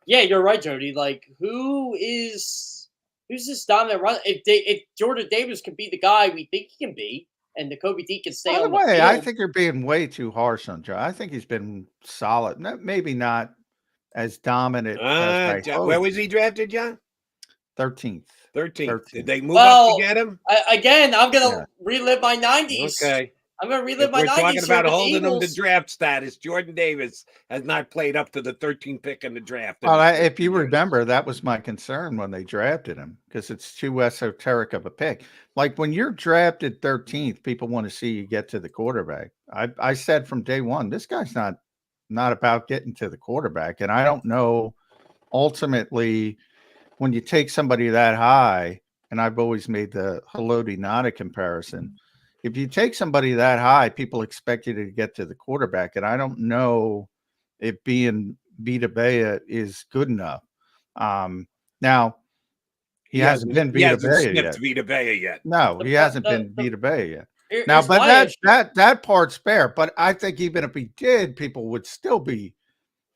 yeah, you're right, Jody. Like, who's this dominant run? If Jordan Davis can be the guy we think he can be, and the Kobe D can stay By the on the way, field. I think you're being way too harsh on Joe. I think he's been solid. Maybe not as dominant as I hoped. Where was he drafted, John? 13th. 13th. Did they move up to get him? Again, I'm going to relive my 90s. Okay. I'm going to relive my 90s. We're talking about holding him to Eagles. draft status. Jordan Davis has not played up to the 13th pick in the draft. Well, if you remember, that was my concern when they drafted him because it's too esoteric of a pick. Like when you're drafted 13th, people want to see you get to the quarterback. I said from day one, this guy's not about getting to the quarterback. And I don't know ultimately when you take somebody that high, and I've always made the Haloti Ngata comparison. If you take somebody that high, people expect you to get to the quarterback. And I don't know if being Vita Vea is good enough. Now, he hasn't been Vita Vea yet. Vita Vea yet. No, he hasn't been Vita Vea yet. Now, but that part's fair. But I think even if he did, people would still be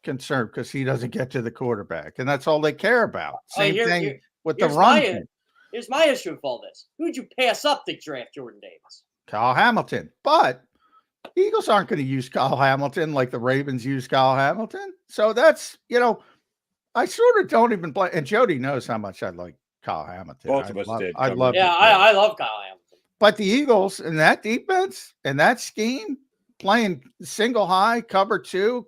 concerned because he doesn't get to the quarterback. And that's all they care about. Same thing with the run. Here's my issue with all this. Who'd you pass up to draft Jordan Davis? Kyle Hamilton. But the Eagles aren't going to use Kyle Hamilton like the Ravens use Kyle Hamilton. So that's, I sort of don't even play. And Jody knows how much I like Kyle Hamilton. Both of us did. I love Kyle Hamilton. But the Eagles in that defense and that scheme, playing single high, cover two,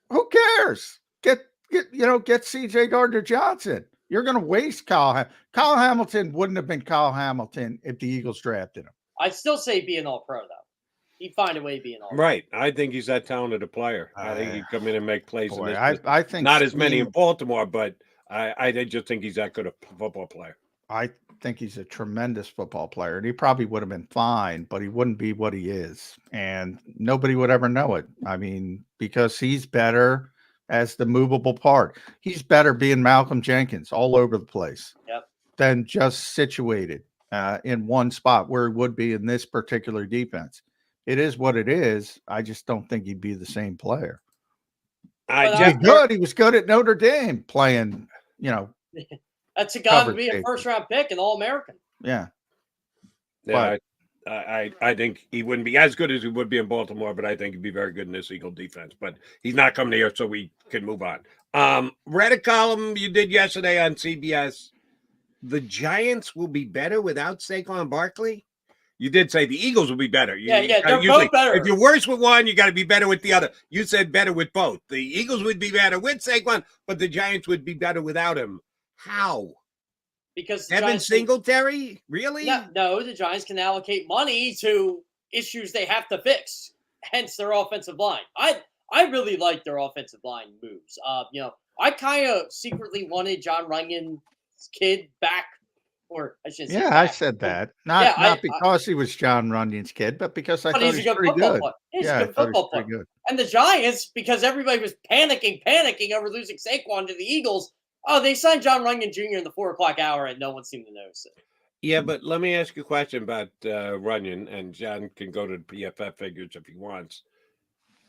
who cares? Get C.J. Gardner-Johnson. You're going to waste Kyle Hamilton wouldn't have been Kyle Hamilton if the Eagles drafted him. I'd still say be an all-pro, though. He'd find a way to be an all-pro. Right. I think he's that talented a player. I think he'd come in and make plays. Boy, in this I think not as many in Baltimore, but I just think he's that good a football player. I think he's a tremendous football player, and he probably would have been fine, but he wouldn't be what he is. And nobody would ever know it. I mean, because he's better as the movable part. He's better being Malcolm Jenkins all over the place than just situated in one spot where he would be in this particular defense. It is what it is. I just don't think he'd be the same player. He was good at Notre Dame playing, That's a guy to be a first-round pick and All-American. Yeah. Yeah, I think he wouldn't be as good as he would be in Baltimore, but I think he'd be very good in this Eagle defense. But he's not coming here, so we can move on. Read a column you did yesterday on CBS. The Giants will be better without Saquon Barkley. You did say the Eagles will be better. They're both better. If you're worse with one, you got to be better with the other. You said better with both. The Eagles would be better with Saquon, but the Giants would be better without him. How? Because Evan Singletary? Really? No, the Giants can allocate money to issues they have to fix, hence their offensive line. I really like their offensive line moves. I kind of secretly wanted John Runyan's kid back, or I should say I said that. Not because he was John Runyan's kid, but because I thought he's a good football player. He's a good football player. Good. And the Giants, because everybody was panicking over losing Saquon to the Eagles, they signed John Runyan Jr. in the 4:00 hour, and no one seemed to notice it. Yeah, but let me ask you a question about Runyan, and John can go to the PFF figures if he wants.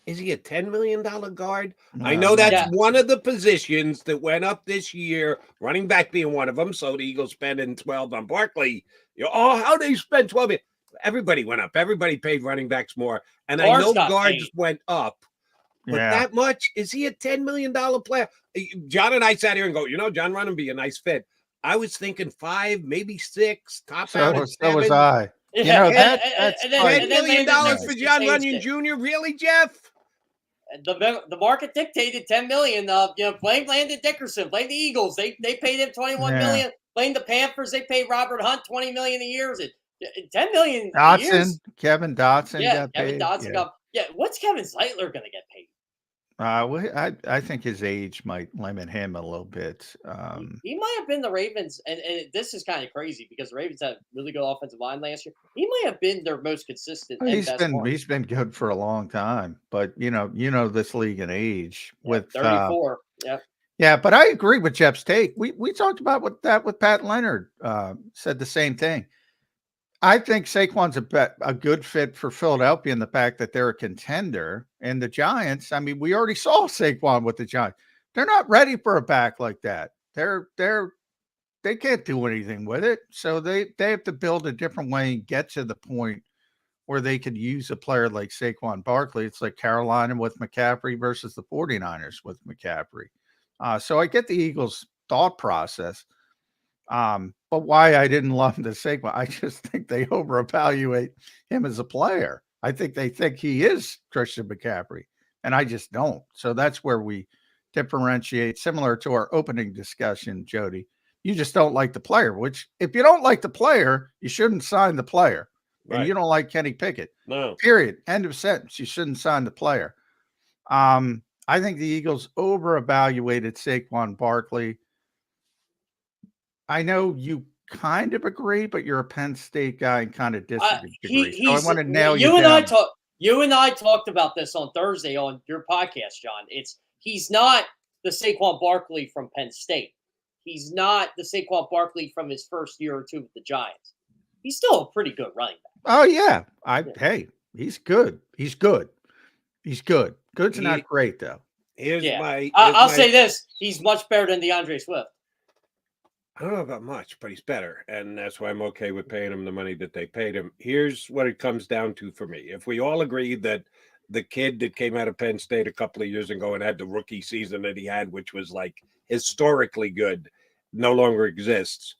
Is he a $10 million guard? No, I know that's one of the positions that went up this year, running back being one of them. So the Eagles spending 12 on Barkley. How they spend 12? Everybody went up. Everybody paid running backs more. And I know guards went up. But that much? Is he a $10 million player? John and I sat here and go, John Runyan be a nice fit. I was thinking 5, maybe 6, top out at 7. So was I. That's $10 million for John Runyan Jr. Really, Jeff? The market dictated $10 million. Blame Landon Dickerson, blame the Eagles. They paid him $21 million. Blame the Panthers. They paid Robert Hunt $20 million a year. $10 million. Dotson, Kevin Dotson. Yeah, Kevin Dotson got. Yeah, what's Kevin Zeitler going to get paid? I think his age might limit him a little bit. He might have been the Ravens, and this is kind of crazy because the Ravens had really good offensive line last year. He might have been their most consistent and best one. He's been good for a long time, but you know this league and age with 34. Yep. Yeah, but I agree with Jeff's take. We talked about that with Pat Leonard. Said the same thing. I think Saquon's a good fit for Philadelphia in the fact that they're a contender. And the Giants, I mean, we already saw Saquon with the Giants. They're not ready for a back like that. They can't do anything with it. So they have to build a different way and get to the point where they could use a player like Saquon Barkley. It's like Carolina with McCaffrey versus the 49ers with McCaffrey. So I get the Eagles' thought process. But why I didn't love the Saquon, I just think they overevaluate him as a player. I think they think he is Christian McCaffrey, and I just don't. So that's where we differentiate, similar to our opening discussion, Jody. You just don't like the player, which if you don't like the player, you shouldn't sign the player. Right. And you don't like Kenny Pickett. No. Period. End of sentence. You shouldn't sign the player. I think the Eagles overevaluated Saquon Barkley. I know you kind of agree, but you're a Penn State guy and kind of disagree. So I want to nail you down. You and I talked about this on Thursday on your podcast, John. He's not the Saquon Barkley from Penn State. He's not the Saquon Barkley from his first year or two with the Giants. He's still a pretty good running back. Oh yeah, hey, he's good. He's good. He's good. Good's not great though. I'll say this: he's much better than DeAndre Swift. I don't know about much, but he's better. And that's why I'm okay with paying him the money that they paid him. Here's what it comes down to for me. If we all agree that the kid that came out of Penn State a couple of years ago and had the rookie season that he had, which was like historically good, no longer exists,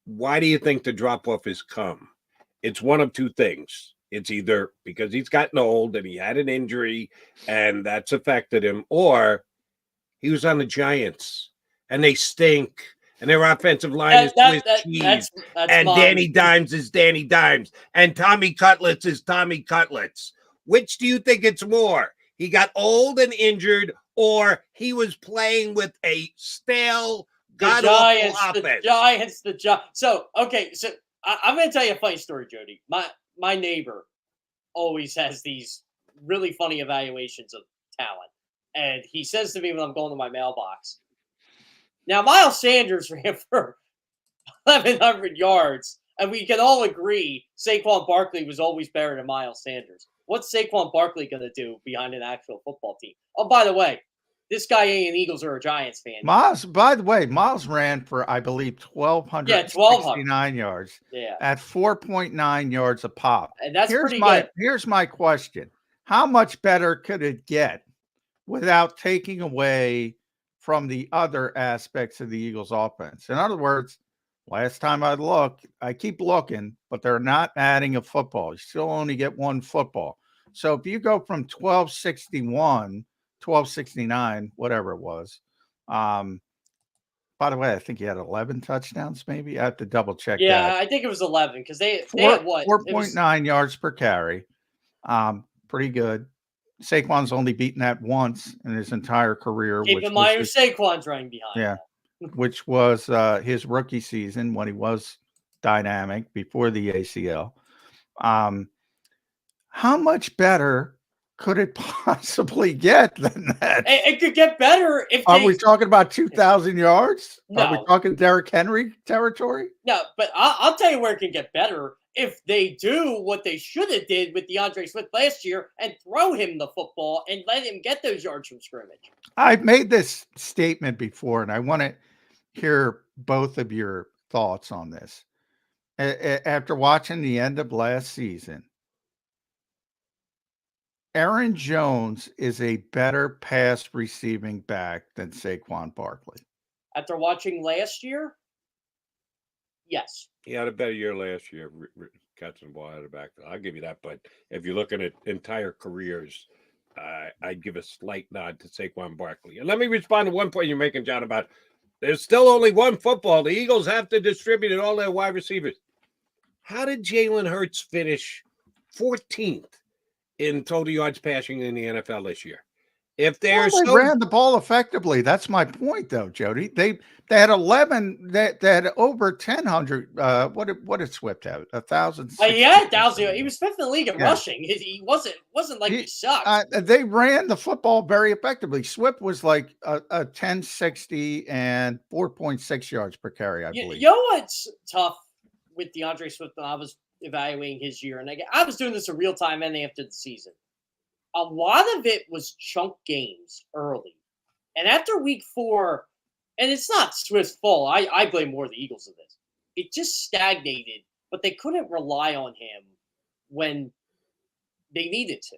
why do you think the drop-off has come? It's one of two things. It's either because he's gotten old and he had an injury and that's affected him, or he was on the Giants and they stink. And their offensive line is Swiss cheese. And Danny Dimes is Danny Dimes. And Tommy Cutlets is Tommy Cutlets. Which do you think it's more? He got old and injured, or he was playing with a stale, god-awful offense? The Giants. So I'm going to tell you a funny story, Jody. My neighbor always has these really funny evaluations of talent. And he says to me when I'm going to my mailbox, now, Miles Sanders ran for 1,100 yards, and we can all agree Saquon Barkley was always better than Miles Sanders. What's Saquon Barkley going to do behind an actual football team? Oh, by the way, this guy ain't an Eagles or a Giants fan. Miles ran for, I believe, 1,269 yards at 4.9 yards a pop. And that's pretty good. Here's my question. How much better could it get without taking away from the other aspects of the Eagles offense? In other words, last time I keep looking, but they're not adding a football. You still only get one football. So if you go from 1261, 1269, whatever it was, by the way, I think he had 11 touchdowns, maybe. I have to double check that. Yeah, I think it was 11 because they had what? 4.9 yards per carry. Pretty good. Saquon's only beaten that once in his entire career. Keep in mind Saquon's running behind. Yeah, which was his rookie season when he was dynamic before the ACL. How much better could it possibly get than that? It could get better if Are we talking about 2,000 yards? No. Are we talking Derrick Henry territory? No, but I'll tell you where it can get better. If they do what they should have did with DeAndre Swift last year and throw him the football and let him get those yards from scrimmage. I've made this statement before, and I want to hear both of your thoughts on this. After watching the end of last season, Aaron Jones is a better pass receiving back than Saquon Barkley. After watching last year? Yes. He had a better year last year. Catching the ball out of the backfield. I'll give you that. But if you're looking at entire careers, I'd give a slight nod to Saquon Barkley. And let me respond to one point you're making, John, about there's still only one football. The Eagles have to distribute it all their wide receivers. How did Jalen Hurts finish 14th in total yards passing in the NFL this year? If they're Well, they ran the ball effectively. That's my point, though, Jody. They had 11 that had over 1,000. What did Swift have? 1,000. Yeah, 1,000. He was fifth in the league in rushing. He wasn't like he sucked. They ran the football very effectively. Swift was like a 1060 and 4.6 yards per carry, I believe. You know what's tough with DeAndre Swift when I was evaluating his year, and I was doing this in real time and after the season. A lot of it was chunk games early. And after week 4, and it's not Swift's fault. I blame more the Eagles of this. It just stagnated, but they couldn't rely on him when they needed to.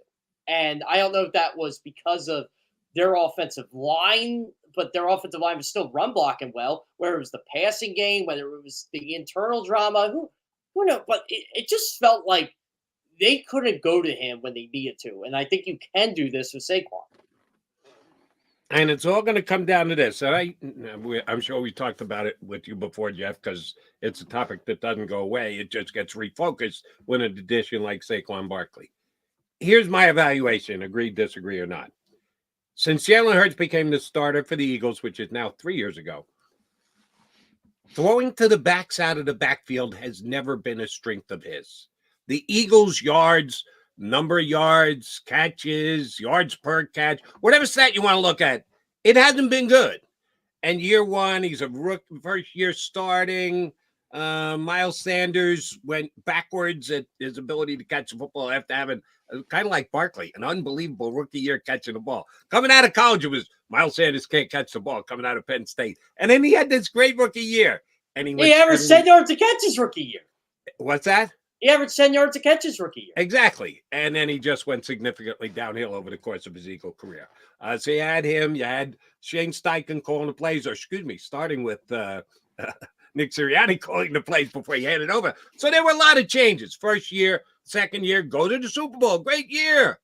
And I don't know if that was because of their offensive line, but their offensive line was still run blocking well, whether it was the passing game, whether it was the internal drama, who knows? But it just felt like they couldn't go to him when they needed to. And I think you can do this with Saquon. And it's all going to come down to this. And I'm sure we talked about it with you before, Jeff, because it's a topic that doesn't go away. It just gets refocused when an addition like Saquon Barkley. Here's my evaluation, agree, disagree, or not. Since Jalen Hurts became the starter for the Eagles, which is now 3 years ago, throwing to the backs out of the backfield has never been a strength of his. The Eagles' yards, number of yards, catches, yards per catch, whatever stat you want to look at, it hasn't been good. And year one, he's a rookie, first year starting. Miles Sanders went backwards at his ability to catch the football after having, kind of like Barkley, an unbelievable rookie year catching the ball. Coming out of college, it was Miles Sanders can't catch the ball coming out of Penn State. And then he had this great rookie year. And he averaged 10 yards to catch his rookie year. What's that? He averaged 10 yards to catch his rookie year. Exactly. And then he just went significantly downhill over the course of his Eagle career. So you had him, you had Shane Steichen calling the plays, or starting with Nick Sirianni calling the plays before he handed over. So there were a lot of changes. First year, second year, go to the Super Bowl. Great year.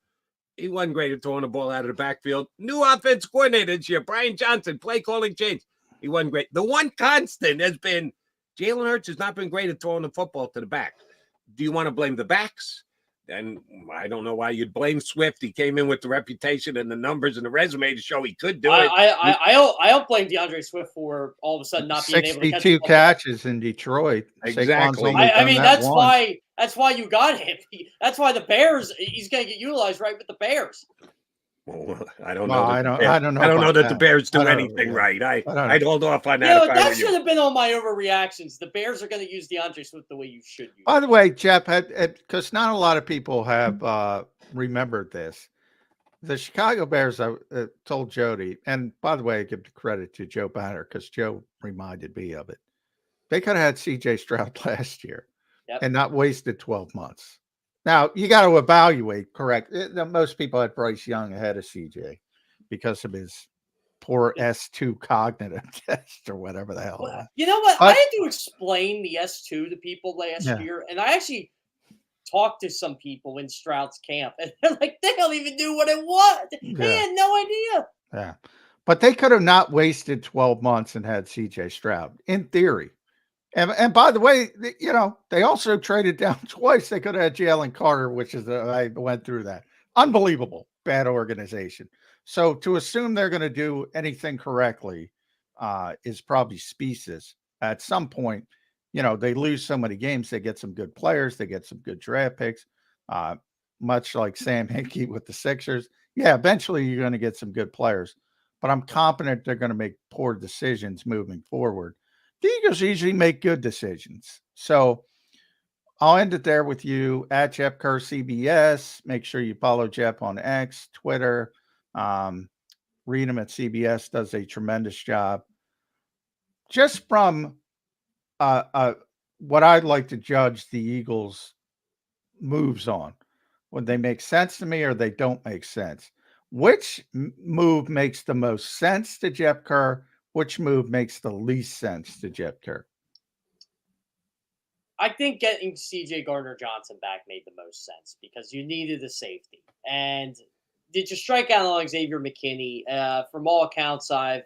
He wasn't great at throwing the ball out of the backfield. New offense coordinator this year, Brian Johnson, play calling change. He wasn't great. The one constant has been Jalen Hurts has not been great at throwing the football to the back. Do you want to blame the backs? And I don't know why you'd blame Swift. He came in with the reputation and the numbers and the resume to show he could do it. I don't blame DeAndre Swift for all of a sudden not being able to catch 62 catches in Detroit. Exactly. I mean, that's why you got him. That's why the Bears. He's going to get utilized right with the Bears. Well, I don't know. Well, I don't know that the Bears do anything right. I'd hold off on that. You know, that should have been all my overreactions. The Bears are going to use DeAndre Swift the way you should use. By the way, Jeff, because not a lot of people have remembered this. The Chicago Bears, I told Jody, and by the way, I give the credit to Joe Banner because Joe reminded me of it. They could have had C.J. Stroud last year and not wasted 12 months. Now, you got to evaluate, correct. Most people had Bryce Young ahead of CJ because of his poor S2 cognitive test or whatever the hell. Well, you know what? I had to explain the S2 to people last year, and I actually talked to some people in Stroud's camp, and they're like, they don't even know what it was. They had no idea. Yeah. But they could have not wasted 12 months and had CJ Stroud, in theory. And by the way, you know, they also traded down twice. They could have had Jalen Carter, which is I went through that. Unbelievable. Bad organization. So to assume they're going to do anything correctly is probably specious. At some point, you know, they lose so many games. They get some good players. They get some good draft picks, much like Sam Hinkie with the Sixers. Yeah, eventually you're going to get some good players. But I'm confident they're going to make poor decisions moving forward. The Eagles usually make good decisions. So I'll end it there with you at Jeff Kerr CBS. Make sure you follow Jeff on X, Twitter. Read him at CBS, does a tremendous job. Just from what I'd like to judge the Eagles' moves on, when they make sense to me or they don't make sense. Which move makes the most sense to Jeff Kerr? Which move makes the least sense to Jeff Kerr? I think getting C.J. Gardner-Johnson back made the most sense because you needed a safety. And did you strike out on Xavier McKinney? From all accounts I've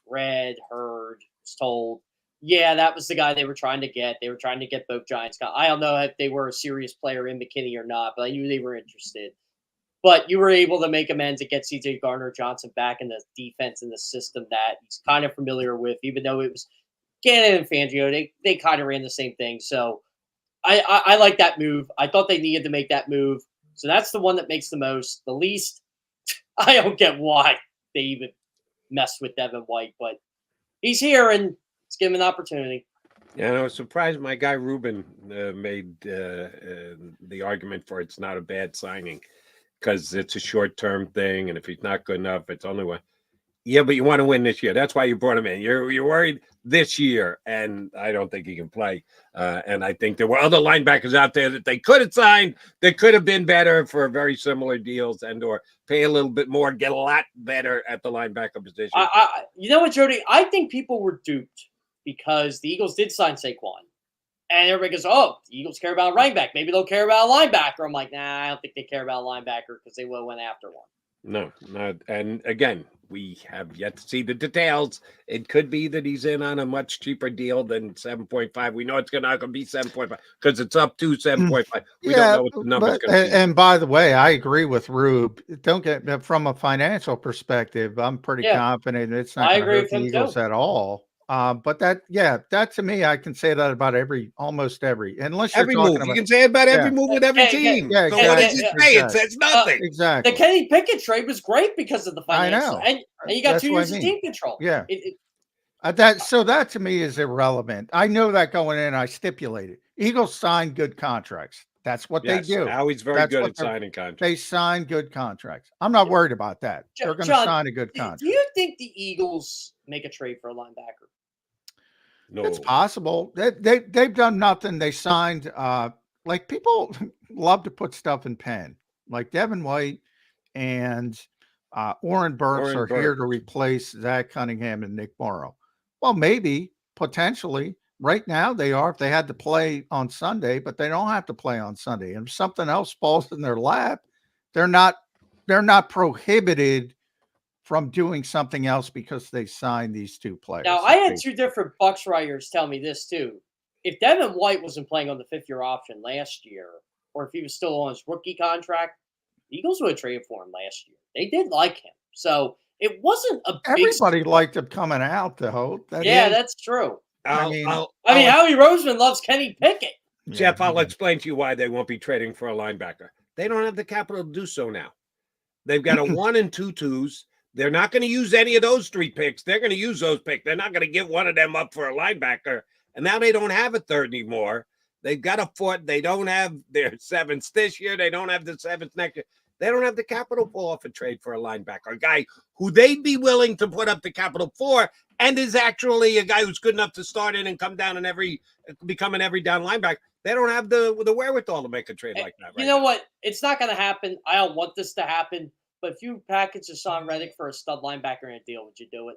read, heard, was told, yeah, that was the guy they were trying to get. They were trying to get both Giants guys. I don't know if they were a serious player in McKinney or not, but I knew they were interested. but you were able to make amends and get CJ Gardner-Johnson back in the defense and the system that he's kind of familiar with, even though it was Gannon and Fangio. They kind of ran the same thing. So I like that move. I thought they needed to make that move. So that's the one that makes the most. The least, I don't get why they even messed with Devin White, but he's here and let's give him an opportunity. Yeah, I was surprised my guy Ruben made the argument for it's not a bad signing because it's a short-term thing, and if he's not good enough, it's only one. Yeah, but you want to win this year. That's why you brought him in. You're worried this year, and I don't think he can play. And I think there were other linebackers out there that they could have signed that could have been better for very similar deals and or pay a little bit more, get a lot better at the linebacker position. You know what, Jody? I think people were duped because the Eagles did sign Saquon. And everybody goes, oh, the Eagles care about a running back. Maybe they'll care about a linebacker. I'm like, nah, I don't think they care about a linebacker because they would have went after one. No, not. And again, we have yet to see the details. It could be that he's in on a much cheaper deal than 7.5. We know it's not going to be 7.5 because it's up to 7.5. We don't know what the number's going to be. And by the way, I agree with Rube. Don't get from a financial perspective. I'm pretty confident it's not going to hurt the Eagles at all. But that to me, I can say that about almost every, unless you're talking move. About, you can say it about every move with every team. Yeah, so what does it say? It says nothing. Exactly. The Kenny Pickett trade was great because of the financial. I know. And you got 2 years of team control. Yeah. That to me is irrelevant. I know that going in, I stipulated. Eagles sign good contracts. That's what they do. Now he's very good at signing contracts. They sign good contracts. I'm not worried about that. They're going to sign a good contract. Do you think the Eagles make a trade for a linebacker? No. It's possible. They've done nothing. They signed like people love to put stuff in pen. Like Devin White and Oren Burks are here to replace Zach Cunningham and Nick Morrow. Well, maybe, potentially. Right now they are if they had to play on Sunday, but they don't have to play on Sunday. And if something else falls in their lap, they're not prohibited from doing something else because they signed these two players. Now, I had 2 different Bucks writers tell me this too. If Devin White wasn't playing on the 5th-year option last year, or if he was still on his rookie contract, the Eagles would have traded for him last year. They did like him. So it wasn't a big Everybody liked him coming out, though. That's true. I mean, Howie Roseman loves Kenny Pickett. Jeff, I'll explain to you why they won't be trading for a linebacker. They don't have the capital to do so now. They've got a 1 and 2 twos. They're not going to use any of those 3 picks. They're going to use those picks. They're not going to give one of them up for a linebacker. And now they don't have a 3rd anymore. They've got a 4th. They don't have their 7th this year. They don't have the 7th next year. They don't have the capital to pull off a trade for a linebacker, a guy who they'd be willing to put up the capital for and is actually a guy who's good enough to start in and come down and become an every down linebacker. They don't have the wherewithal to make a trade like that. You know what? It's not going to happen. I don't want this to happen. But if you package Hassan Reddick for a stud linebacker in a deal, would you do it?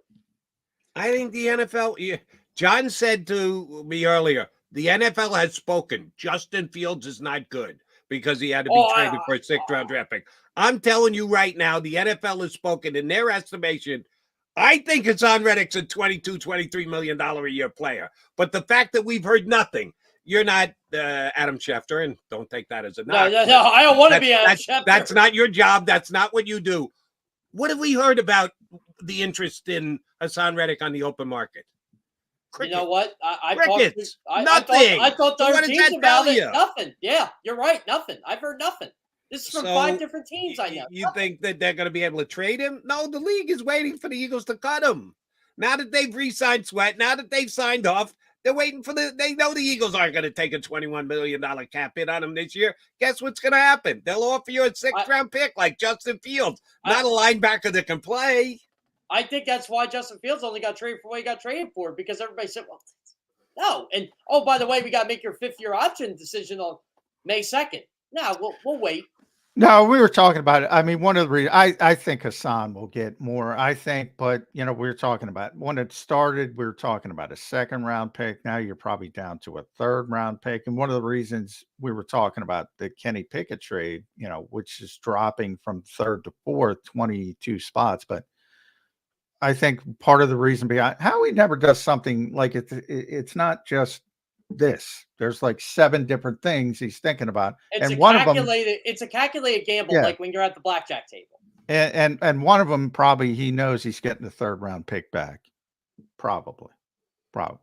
I think the NFL, John said to me earlier, the NFL has spoken. Justin Fields is not good because he had to be traded for a 6th-round draft pick. I'm telling you right now, the NFL has spoken. In their estimation, I think Hassan Reddick's a $22, $23 million a year player. But the fact that we've heard nothing, you're not Adam Schefter, and don't take that as a knock. No, I don't want to be Adam Schefter. That's not your job. That's not what you do. What have we heard about the interest in Hassan Reddick on the open market? Crickets. You know what? Crickets. Nothing. I thought there were teams about it. You? Nothing. Yeah, you're right. Nothing. I've heard nothing. This is from 5 different teams I know. You think that they're going to be able to trade him? No, the league is waiting for the Eagles to cut him. Now that they've re-signed Sweat, now that they've signed off, they're waiting for they know the Eagles aren't going to take a $21 million cap hit on him this year. Guess what's going to happen? They'll offer you a 6th-round pick like Justin Fields, not a linebacker that can play. I think that's why Justin Fields only got traded for what he got traded for, because everybody said, well, no. And, oh, by the way, we got to make your 5th-year option decision on May 2nd. No, we'll wait. No, we were talking about it. I mean, one of the reasons I think Hassan will get more, but we were talking about when it started, we were talking about a 2nd-round pick. Now you're probably down to a 3rd-round pick. And one of the reasons we were talking about the Kenny Pickett trade, which is dropping from 3rd to 4th, 22 spots. But I think part of the reason behind how he never does something like it's not just this. There's like 7 different things he's thinking about. It's and a one of them, it's a calculated gamble, Yeah. like when you're at the blackjack table. and one of them probably he knows he's getting the 3rd round pick back. Probably.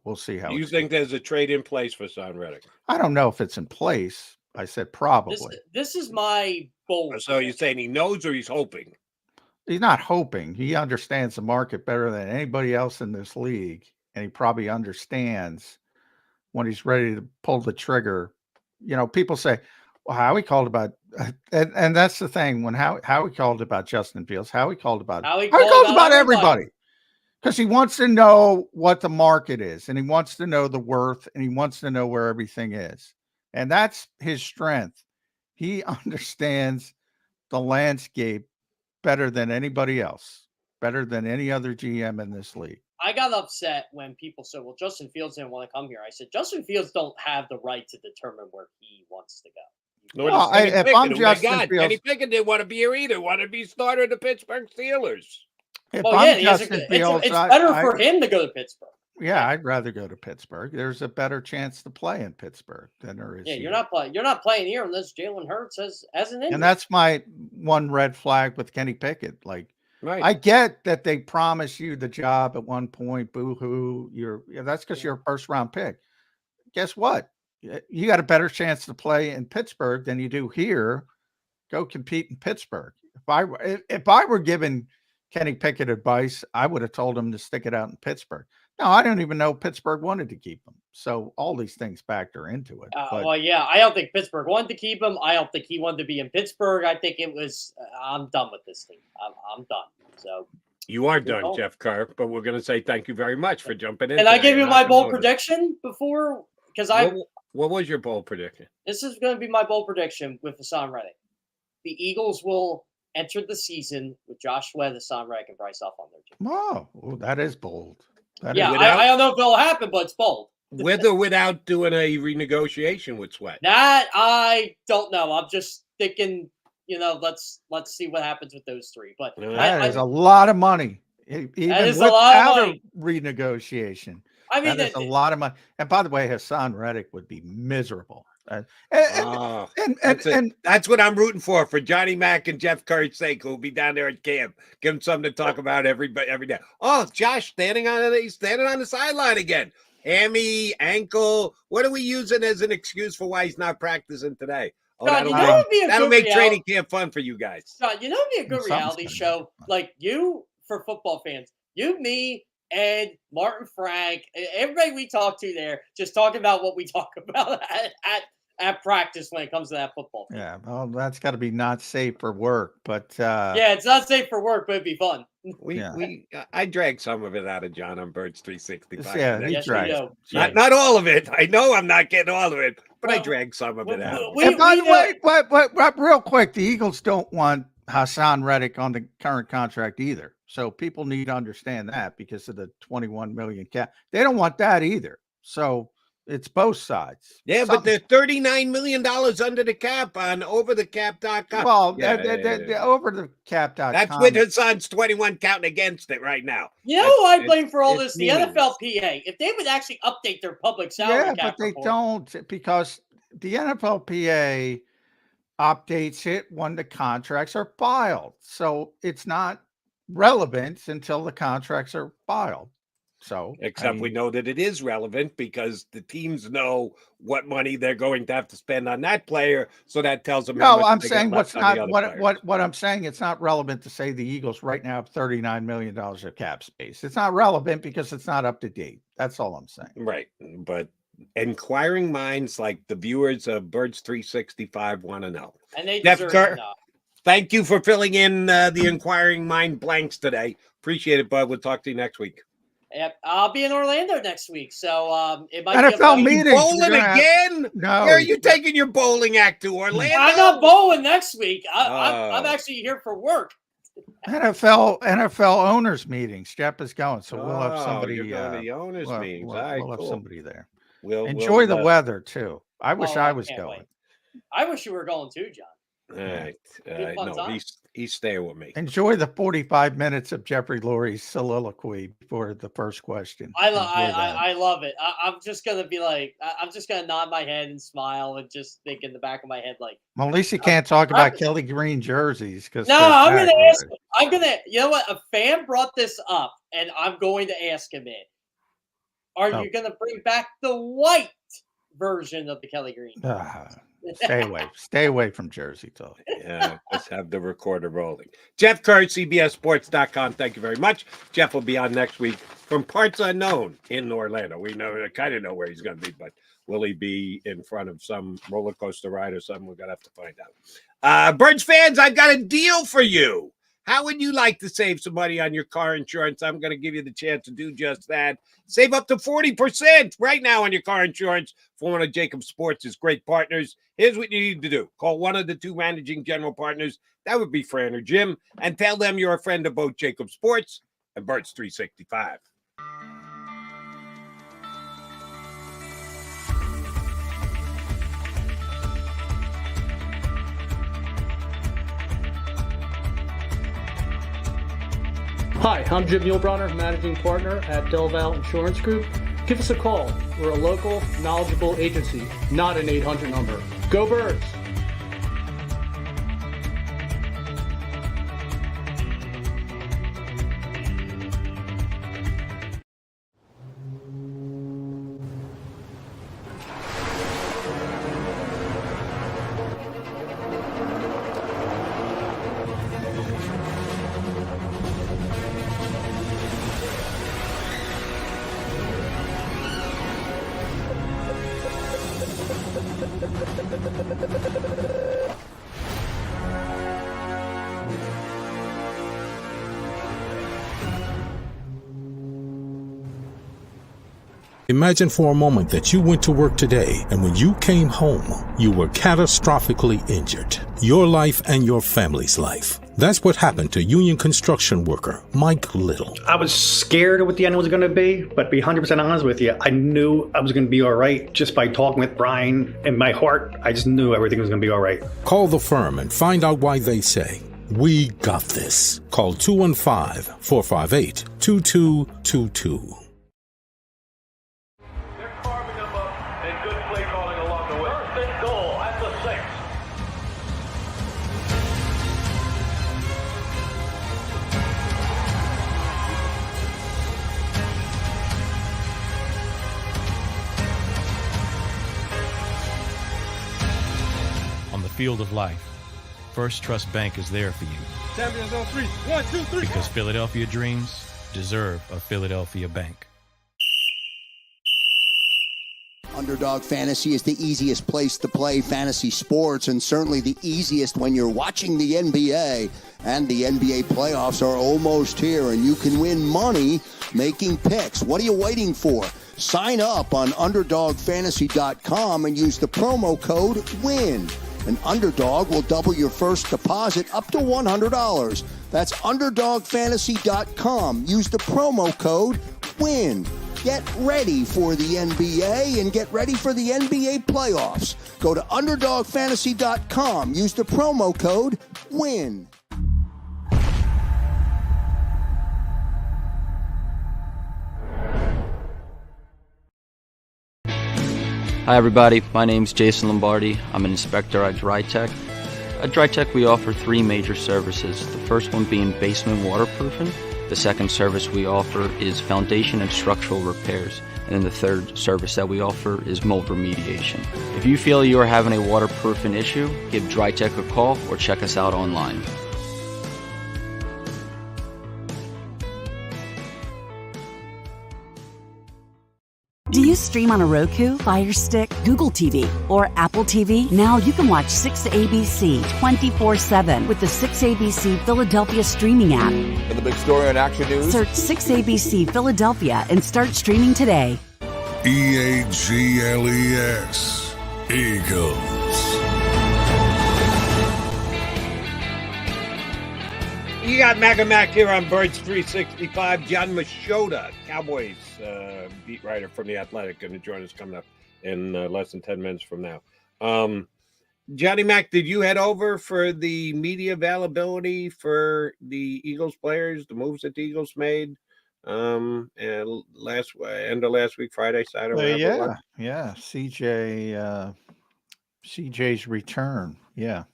We'll see how. You think there's a trade in place for Son Reddick? I don't know if it's in place. I said probably. This is my goal. So you're saying he knows or he's hoping? He's not hoping. He understands the market better than anybody else in this league, and he probably understands when he's ready to pull the trigger. You know, people say, "Well, Howie called about," and that's the thing. When Howie called about Justin Fields, Howie called about everybody. Because he wants to know what the market is, and he wants to know the worth, and he wants to know where everything is. And that's his strength. He understands the landscape better than anybody else, better than any other GM in this league. I got upset when people said, well, Justin Fields didn't want to come here. I said, Justin Fields don't have the right to determine where he wants to go. Well, if I'm Justin Fields, Kenny Pickett didn't want to be here either. Wanted to be starter of the Pittsburgh Steelers. If well, I'm yeah, Justin Fields, it's better for him to go to Pittsburgh. Yeah, I'd rather go to Pittsburgh. There's a better chance to play in Pittsburgh than there is. Yeah, here. you're not playing here unless Jalen Hurts as an injury. And that's my one red flag with Kenny Pickett. Like, right. I get that they promise you the job at one point. Boo hoo! That's because you're a 1st round pick. Guess what? You got a better chance to play in Pittsburgh than you do here. Go compete in Pittsburgh. If I were given Kenny Pickett advice, I would have told him to stick it out in Pittsburgh. No, I don't even know Pittsburgh wanted to keep him. So all these things factor into it. Well, yeah, I don't think Pittsburgh wanted to keep him. I don't think he wanted to be in Pittsburgh. I think it was, I'm done with this team. I'm done. So you are done, Jeff Kerr, but we're going to say thank you very much for jumping in. And I give you my bold prediction before, because what was your bold prediction? This is going to be my bold prediction with Hassan Reddick. The Eagles will enter the season with Josh Sweat, Hassan Reddick, and Bryce Huff on their team. Oh, well, that is bold. I don't know if it'll happen, but it's bold. With or without doing a renegotiation with Sweat? That I don't know. I'm just thinking, let's see what happens with those 3. But that is a lot of money. Even without a renegotiation. I mean, that is a lot of money. And by the way, Hassan Reddick would be miserable. That's what I'm rooting for Johnny Mack and Jeff Kerr's sake, who'll be down there at camp. Give him something to talk about every day. Oh, Josh standing on the sideline again. Hammy, ankle. What are we using as an excuse for why he's not practicing today? Oh, God, that'll make training camp fun for you guys. God, it'd be a good reality show. Like you, for football fans, you, me, Ed, Martin, Frank, everybody we talk to there, just talking about what we talk about at practice when it comes to that football team. Yeah, well, that's got to be not safe for work, but yeah, it's not safe for work, but it'd be fun. I dragged some of it out of John on Birds 365. Yeah, he dragged. Not all of it. I know I'm not getting all of it, but I dragged some of it out. And by the way, but real quick, the Eagles don't want Hassan Reddick on the current contract either. So people need to understand that because of the 21 million cap. They don't want that either. So it's both sides. Yeah, but they're $39 million under the cap on overthecap.com. Well, overthecap.com. That's with Hassan's 21 counting against it right now. You know who I blame for all this? The NFLPA. If they would actually update their public salary cap but they don't, because the NFLPA updates it when the contracts are filed. So it's not relevant until the contracts are filed. So, except we know that it is relevant because the teams know what money they're going to have to spend on that player. So that tells them. No, I'm saying what I'm saying. It's not relevant to say the Eagles right now have $39 million of cap space. It's not relevant because it's not up to date. That's all I'm saying. Right, but inquiring minds like the viewers of Birds 365 want to know. And they deserve to know. Thank you for filling in the inquiring mind blanks today. Appreciate it, bud. We'll talk to you next week. Yep, I'll be in Orlando next week, so it might NFL be meetings. Bowling again? No. Where are you taking your bowling act to, Orlando? I'm not bowling next week. I'm actually here for work. NFL owners meetings. Jeff is going, so we'll have somebody. You're going to the owners meetings. We'll have somebody there. We'll enjoy the weather too. I wish I was going. Wait. I wish you were going too, John. All right. Good fun No, time. he's staying with me. Enjoy the 45 minutes of Jeffrey Lurie's soliloquy before the first question. I love it. I'm just gonna be like, I'm just gonna nod my head and smile and just think in the back of my head like, Well, at least you can't talk about Kelly Green jerseys because no, I'm gonna ask. I'm gonna. You know what? A fan brought this up, and I'm going to ask him it. Are you gonna bring back the white version of the Kelly Green? Stay away from jersey talk. Yeah, let's have the recorder rolling. Jeff Kerr, CBSSports.com. Thank you very much. Jeff will be on next week from parts unknown in Orlando. We kind of know where he's going to be, but will he be in front of some roller coaster ride or something? We're going to have to find out. Birds fans, I've got a deal for you. How would you like to save some money on your car insurance? I'm going to give you the chance to do just that. Save up to 40% right now on your car insurance for one of JAKIB Sports' great partners. Here's what you need to do. Call one of the two managing general partners. That would be Fran or Jim. And tell them you're a friend of both JAKIB Sports and Birds 365. Hi, I'm Jim Muehlbronner, Managing Partner at Del Val Insurance Group. Give us a call. We're a local, knowledgeable agency, not an 800 number. Go Birds! Imagine for a moment that you went to work today and when you came home, you were catastrophically injured. Your life and your family's life. That's what happened to union construction worker Mike Little. I was scared of what the end was going to be, but to be 100% honest with you, I knew I was going to be all right just by talking with Brian. In my heart, I just knew everything was going to be all right. Call the firm and find out why they say, "We got this." Call 215-458-2222. Field of life, First Trust Bank is there for you. Champions on 3. 1, 2, 3. Because Philadelphia dreams deserve a Philadelphia bank. Underdog Fantasy is the easiest place to play fantasy sports, and certainly the easiest when you're watching the NBA. And the NBA playoffs are almost here, and you can win money making picks. What are you waiting for? Sign up on UnderdogFantasy.com and use the promo code WIN. An Underdog will double your first deposit up to $100. That's UnderdogFantasy.com. Use the promo code WIN. Get ready for the NBA and get ready for the NBA playoffs. Go to UnderdogFantasy.com. Use the promo code WIN. Hi everybody, my name's Jason Lombardi. I'm an inspector at DryTech. At DryTech we offer three major services, the first one being basement waterproofing. The second service we offer is foundation and structural repairs. And then the third service that we offer is mold remediation. If you feel you are having a waterproofing issue, give DryTech a call or check us out online. Do you stream on a Roku, Fire Stick, Google TV, or Apple TV? Now you can watch 6ABC 24/7 with the 6ABC Philadelphia streaming app. For the big story on Action News, search 6ABC Philadelphia and start streaming today. EAGLES, Eagles. You got Mac and Mac here on Birds 365. John Machota, Cowboys beat writer from The Athletic, going to join us coming up in less than 10 minutes from now. Johnny Mac, did you head over for the media availability for the Eagles players, the moves that the Eagles made? And end of last week, Friday, Saturday, whatever it was? Yeah. CJ's return. Yeah.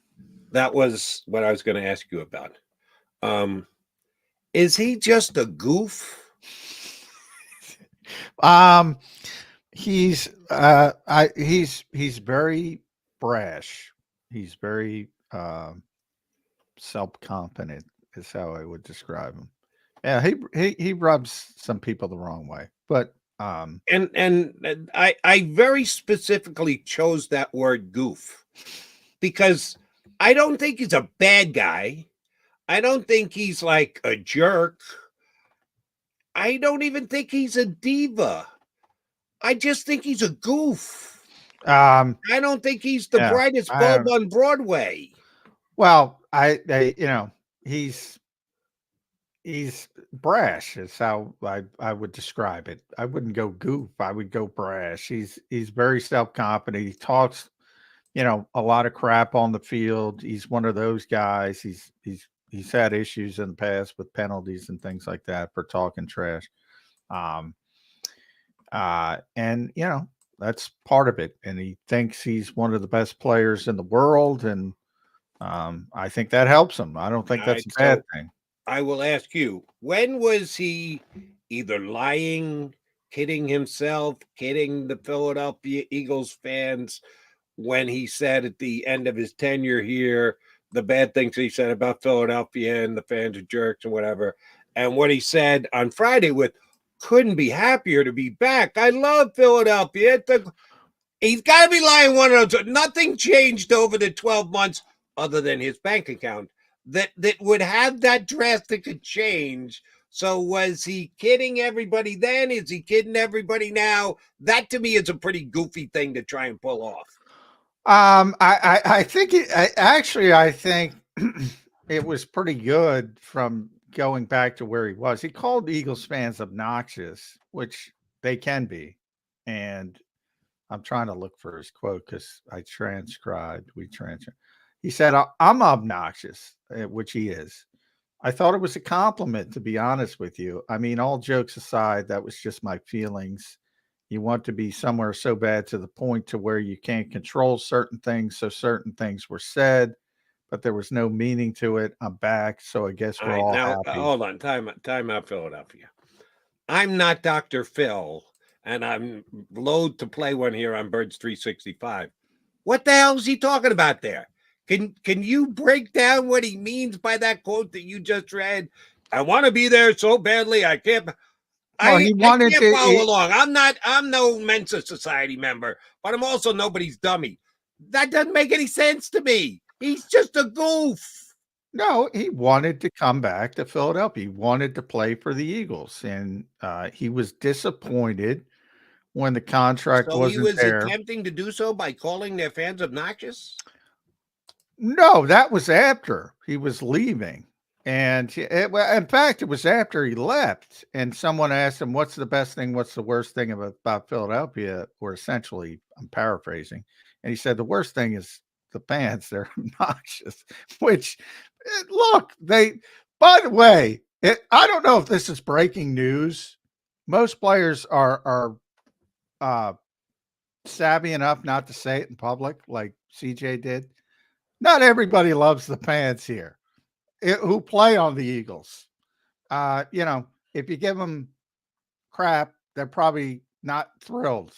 That was what I was going to ask you about. Is he just a goof? He's very brash. He's very self-confident is how I would describe him. Yeah, he rubs some people the wrong way. But and I very specifically chose that word goof because I don't think he's a bad guy. I don't think he's like a jerk. I don't even think he's a diva. I just think he's a goof. I don't think he's the brightest bulb on Broadway. Well, he's brash is how I would describe it. I wouldn't go goof. I would go brash. He's very self-confident. He talks, a lot of crap on the field. He's one of those guys. He's had issues in the past with penalties and things like that for talking trash. And that's part of it. And he thinks he's one of the best players in the world. And I think that helps him. I don't think that's a bad thing. I will ask you, when was he either lying, kidding himself, kidding the Philadelphia Eagles fans when he said at the end of his tenure here, the bad things he said about Philadelphia and the fans are jerks and whatever, and what he said on Friday with, couldn't be happier to be back. I love Philadelphia. He's got to be lying one of those. Nothing changed over the 12 months other than his bank account that would have that drastic a change. So was he kidding everybody then? Is he kidding everybody now? That to me is a pretty goofy thing to try and pull off. I think it was pretty good from going back to where he was. He called Eagles fans obnoxious, which they can be. And I'm trying to look for his quote because we transcribed. He said, I'm obnoxious, which he is. I thought it was a compliment, to be honest with you. I mean, all jokes aside, that was just my feelings. You want to be somewhere so bad to the point to where you can't control certain things. So certain things were said, but there was no meaning to it. I'm back. So I guess we're all happy. Hold on. Time out, Philadelphia. I'm not Dr. Phil, and I'm loath to play one here on Birds 365. What the hell is he talking about there? Can you break down what he means by that quote that you just read? I want to be there so badly I can't. Well, I can't follow along. I'm no Mensa Society member, but I'm also nobody's dummy. That doesn't make any sense to me. He's just a goof. No, he wanted to come back to Philadelphia. He wanted to play for the Eagles, and he was disappointed when the contract wasn't there. So he was attempting to do so by calling their fans obnoxious? No, that was after he was leaving. And in fact, it was after he left. And someone asked him, what's the best thing? What's the worst thing about Philadelphia? Or essentially, I'm paraphrasing. And he said, the worst thing is the fans. They're obnoxious, which, look, by the way, I don't know if this is breaking news. Most players are savvy enough not to say it in public like CJ did. Not everybody loves the fans here who play on the Eagles. If you give them crap, they're probably not thrilled.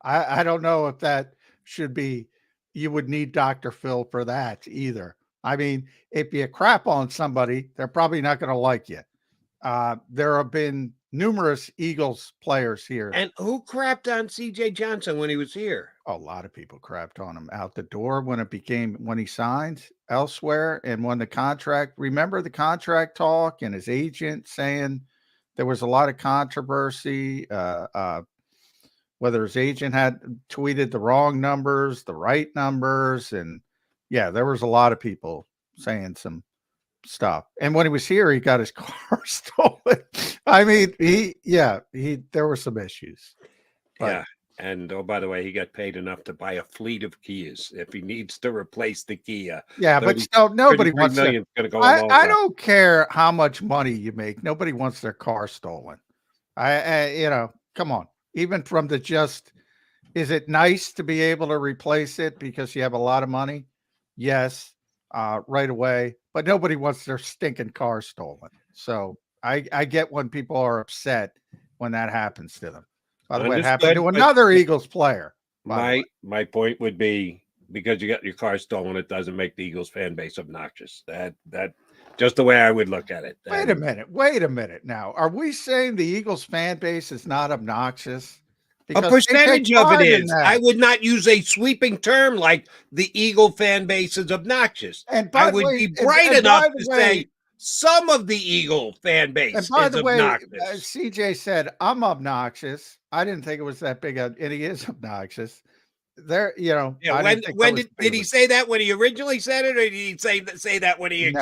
I don't know if that should be, you would need Dr. Phil for that either. I mean, if you crap on somebody, they're probably not going to like you. There have been numerous Eagles players here. And who crapped on CJ Johnson when he was here? A lot of people crapped on him out the door when he signed elsewhere and when the contract, remember the contract talk and his agent saying there was a lot of controversy, whether his agent had tweeted the wrong numbers, the right numbers. And yeah, there was a lot of people saying some stuff. And when he was here, he got his car stolen. I mean, there were some issues. But, And oh, by the way, he got paid enough to buy a fleet of Kias if he needs to replace the Kia. Yeah, but still, nobody wants going to go. I don't care how much money you make. Nobody wants their car stolen. Come on. Even from the just, is it nice to be able to replace it because you have a lot of money? Yes, right away. But nobody wants their stinking car stolen. So I get when people are upset when that happens to them. By the way, it happened to another Eagles player. My point would be, because you got your car stolen, it doesn't make the Eagles fan base obnoxious. That just the way I would look at it. Wait a minute. Now, are we saying the Eagles fan base is not obnoxious? A percentage of it is. I would not use a sweeping term like the Eagle fan base is obnoxious. And I would be bright enough to say some of the Eagle fan base is obnoxious. CJ said, I'm obnoxious. I didn't think it was that big, and he is obnoxious. Did he say that when he originally said it, or did he say that when he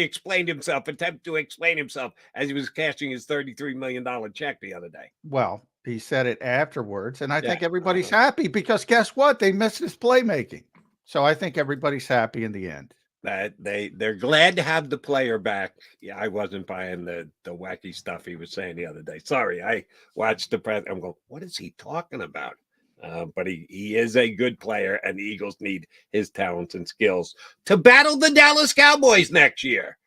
explained himself, attempt to explain himself as he was cashing his $33 million check the other day? Well, he said it afterwards, and I think everybody's happy because guess what? They missed his playmaking. So I think everybody's happy in the end. They're glad to have the player back. Yeah, I wasn't buying the wacky stuff he was saying the other day. Sorry, I watched the press. I'm going, what is he talking about? But he is a good player, and the Eagles need his talents and skills to battle the Dallas Cowboys next year,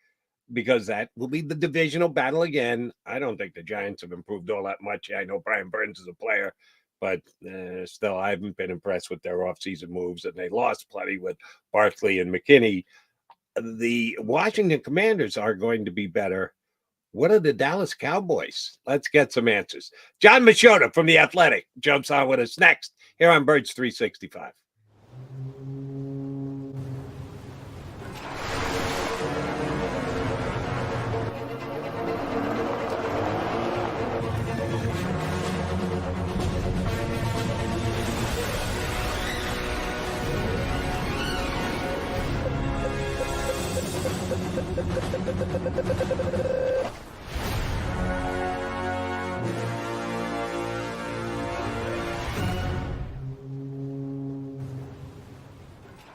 because that will be the divisional battle again. I don't think the Giants have improved all that much. I know Brian Burns is a player, but still, I haven't been impressed with their offseason moves, and they lost plenty with Barkley and McKinney. The Washington Commanders are going to be better. What are the Dallas Cowboys? Let's get some answers. John Machota from The Athletic jumps on with us next here on Birds 365.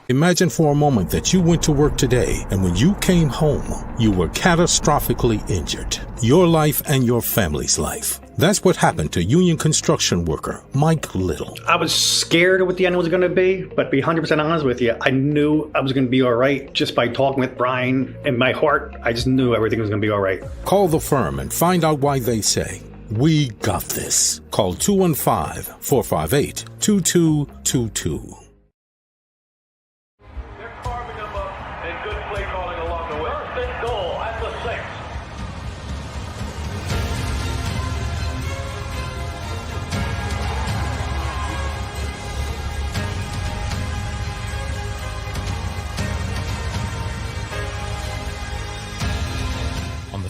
Imagine for a moment that you went to work today, and when you came home, you were catastrophically injured. Your life and your family's life. That's what happened to union construction worker Mike Little. I was scared of what the end was going to be, but to be 100% honest with you, I knew I was going to be all right just by talking with Brian. In my heart, I just knew everything was going to be all right. Call the firm and find out why they say, "We got this." Call 215-458-2222.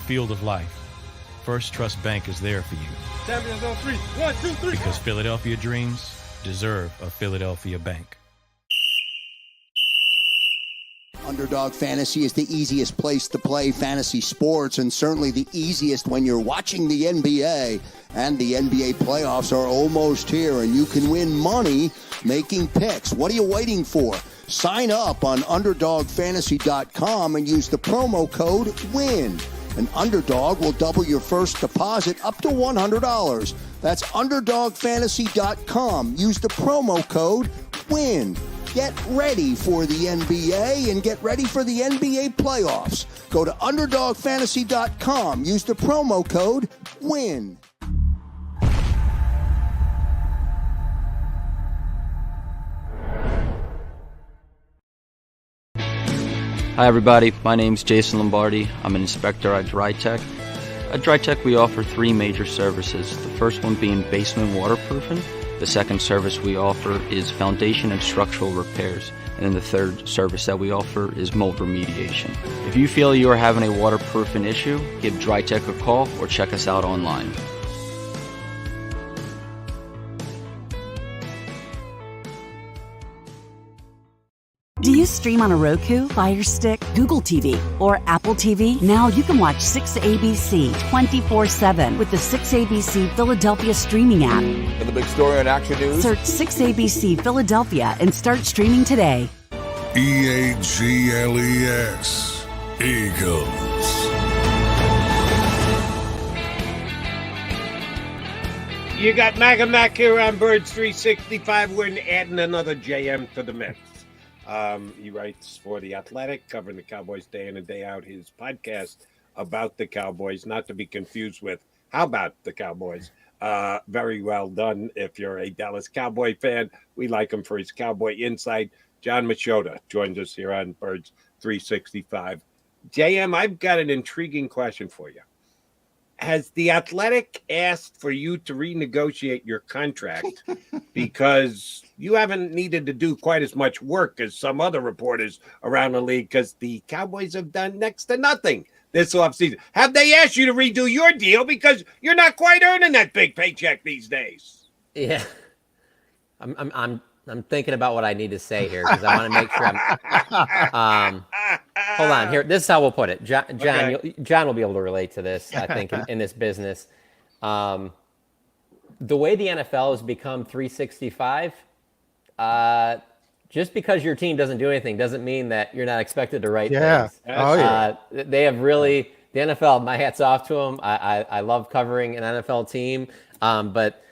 Field of life, First Trust Bank is there for you. Champions on 3. 1, 2, 3. Because Philadelphia dreams deserve a Philadelphia bank. Underdog Fantasy is the easiest place to play fantasy sports, and certainly the easiest when you're watching the NBA. And the NBA playoffs are almost here, and you can win money making picks. What are you waiting for? Sign up on UnderdogFantasy.com and use the promo code WIN. An Underdog will double your first deposit up to $100. That's UnderdogFantasy.com. Use the promo code WIN. Get ready for the NBA and get ready for the NBA playoffs. Go to UnderdogFantasy.com. Use the promo code WIN. Hi everybody, my name's Jason Lombardi. I'm an inspector at DryTech. At DryTech we offer three major services, the first one being basement waterproofing, the second service we offer is foundation and structural repairs, and then the third service that we offer is mold remediation. If you feel you are having a waterproofing issue, give DryTech a call or check us out online. Do you Do you stream on a Roku, Fire Stick, Google TV, or Apple TV? Now you can watch 6ABC 24/7 with the 6ABC Philadelphia streaming app. And the big story on Action News. Search 6ABC Philadelphia and start streaming today. EAGLES. Eagles. You got Mac here on Birds 365. We're adding another JM to the mix. He writes for The Athletic, covering the Cowboys day in and day out. His podcast about the Cowboys, not to be confused with How About the Cowboys. Very well done if you're a Dallas Cowboy fan. We like him for his Cowboy insight. John Machota joins us here on Birds 365. JM, I've got an intriguing question for you. Has The Athletic asked for you to renegotiate your contract because you haven't needed to do quite as much work as some other reporters around the league because the Cowboys have done next to nothing this offseason? Have they asked you to redo your deal because you're not quite earning that big paycheck these days? Yeah. I'm thinking about what I need to say here because I want to make sure I'm hold on here. This is how we'll put it. John, Okay. John will be able to relate to this, I think, in this business. The way the NFL has become 365, just because your team doesn't do anything doesn't mean that you're not expected to write things. They have really, the NFL, my hat's off to them. I love covering an NFL team. But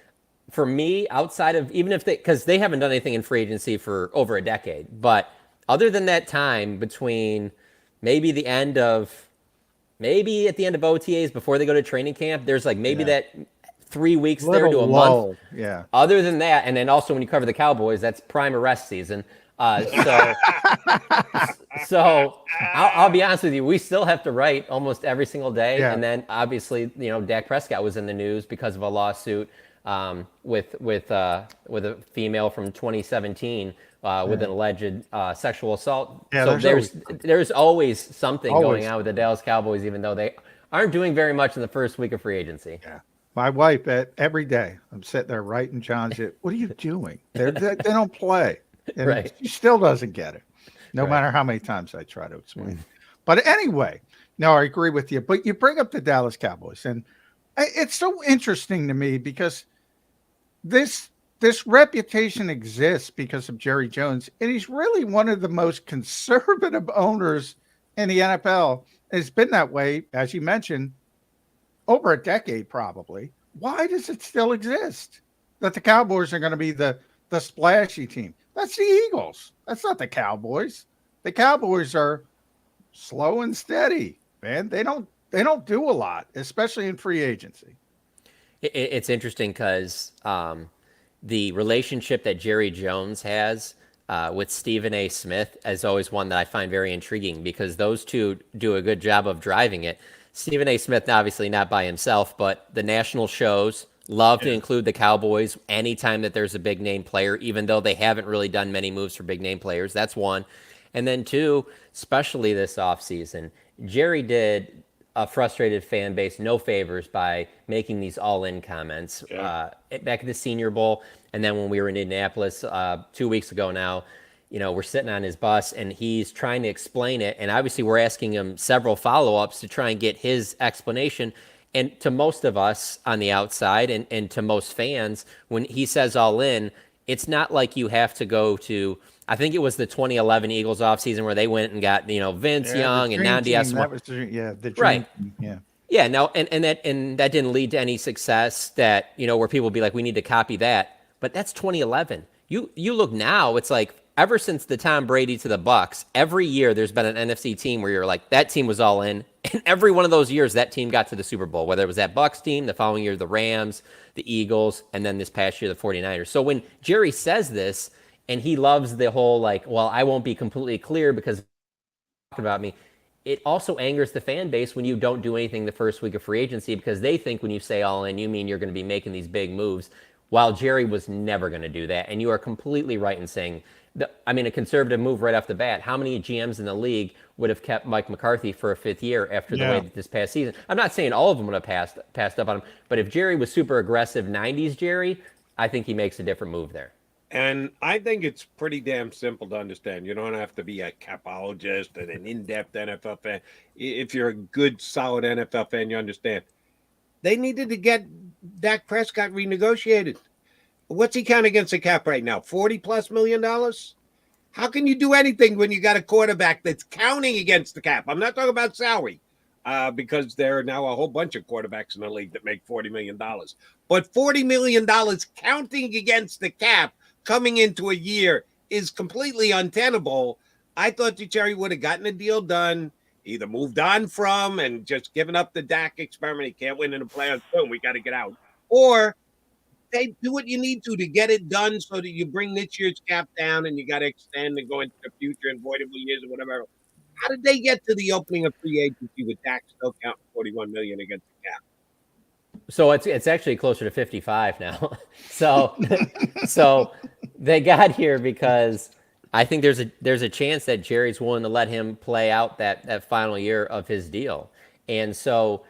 for me, outside of, even if because they haven't done anything in free agency for over a decade, but other than that time between maybe at the end of OTAs before they go to training camp, there's like maybe that 3 weeks there to a month. Yeah. Other than that, and then also when you cover the Cowboys, that's prime arrest season. So I'll be honest with you, we still have to write almost every single day. Yeah. And then obviously, Dak Prescott was in the news because of a lawsuit with a female from 2017 with an alleged sexual assault. Yeah, so there's always something going on with the Dallas Cowboys, even though they aren't doing very much in the first week of free agency. Yeah. My wife, every day, I'm sitting there writing John shit. What are you doing? They don't play. And Right. She still doesn't get it, no matter how many times I try to explain. But anyway, no, I agree with you. But you bring up the Dallas Cowboys, and it's so interesting to me because this reputation exists because of Jerry Jones, and he's really one of the most conservative owners in the NFL. It's been that way, as you mentioned, over a decade probably. Why does it still exist that the Cowboys are going to be the splashy team? That's the Eagles. That's not the Cowboys. The Cowboys are slow and steady, man. They don't do a lot, especially in free agency. It's interesting because the relationship that Jerry Jones has with Stephen A. Smith is always one that I find very intriguing because those two do a good job of driving it. Stephen A. Smith, obviously not by himself, but the national shows love to include the Cowboys anytime that there's a big name player, even though they haven't really done many moves for big name players. That's one. And then two, especially this offseason, Jerry did a frustrated fan base no favors by making these all-in comments back at the Senior Bowl. And then when we were in Indianapolis 2 weeks ago now, we're sitting on his bus and he's trying to explain it. And obviously we're asking him several follow-ups to try and get his explanation. And to most of us on the outside and to most fans, when he says all in, it's not like you have to go to, I think it was the 2011 Eagles offseason where they went and got, Vince Young and Nandi Asma. The dream Right. team, yeah. Yeah, no, and that didn't lead to any success that, where people would be like, we need to copy that. But that's 2011. You look now, it's like ever since the Tom Brady to the Bucks, every year there's been an NFC team where you're like, that team was all in. And every one of those years, that team got to the Super Bowl, whether it was that Bucks team, the following year, the Rams, the Eagles, and then this past year, the 49ers. So when Jerry says this, and he loves the whole like, well, I won't be completely clear because about me, it also angers the fan base when you don't do anything the first week of free agency because they think when you say all in, you mean you're going to be making these big moves, while Jerry was never going to do that. And you are completely right in saying, a conservative move right off the bat. How many GMs in the league would have kept Mike McCarthy for a fifth year after the way that this past season? I'm not saying all of them would have passed up on him, but if Jerry was super aggressive 90s Jerry, I think he makes a different move there. And I think it's pretty damn simple to understand. You don't have to be a capologist and an in-depth NFL fan. If you're a good, solid NFL fan, you understand. They needed to get Dak Prescott renegotiated. What's he count against the cap right now? $40+ million? How can you do anything when you got a quarterback that's counting against the cap? I'm not talking about salary, because there are now a whole bunch of quarterbacks in the league that make $40 million. But $40 million counting against the cap coming into a year is completely untenable. I thought that Jerry would have gotten a deal done, either moved on from and just given up the Dak experiment. He can't win in the playoffs. Boom, we got to get out. Or they do what you need to get it done so that you bring this year's cap down and you got to extend and go into the future and voidable years or whatever. How did they get to the opening of free agency with Dak still counting $41 million against the cap? So it's actually closer to 55 now. So they got here because I think there's a chance that Jerry's willing to let him play out that final year of his deal. And so,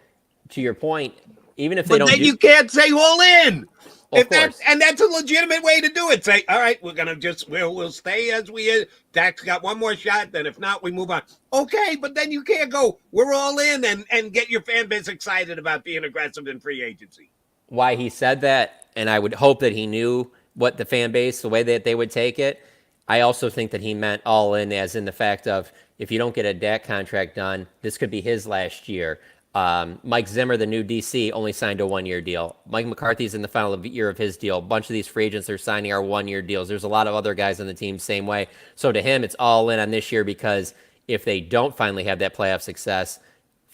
to your point, even if they don't, you can't say all in. That's a legitimate way to do it. Say, all right, we're gonna we'll stay as we is. Dak's got one more shot. Then if not, we move on. Okay, but then you can't go, we're all in and get your fan base excited about being aggressive in free agency. Why he said that, and I would hope that he knew what the fan base, the way that they would take it. I also think that he meant all in, as in the fact of, if you don't get a Dak contract done, this could be his last year. Mike Zimmer, the new DC, only signed a 1-year deal. Mike McCarthy's in the final year of his deal. A bunch of these free agents are signing our 1-year deals. There's a lot of other guys on the team same way. So to him, it's all in on this year, because if they don't finally have that playoff success,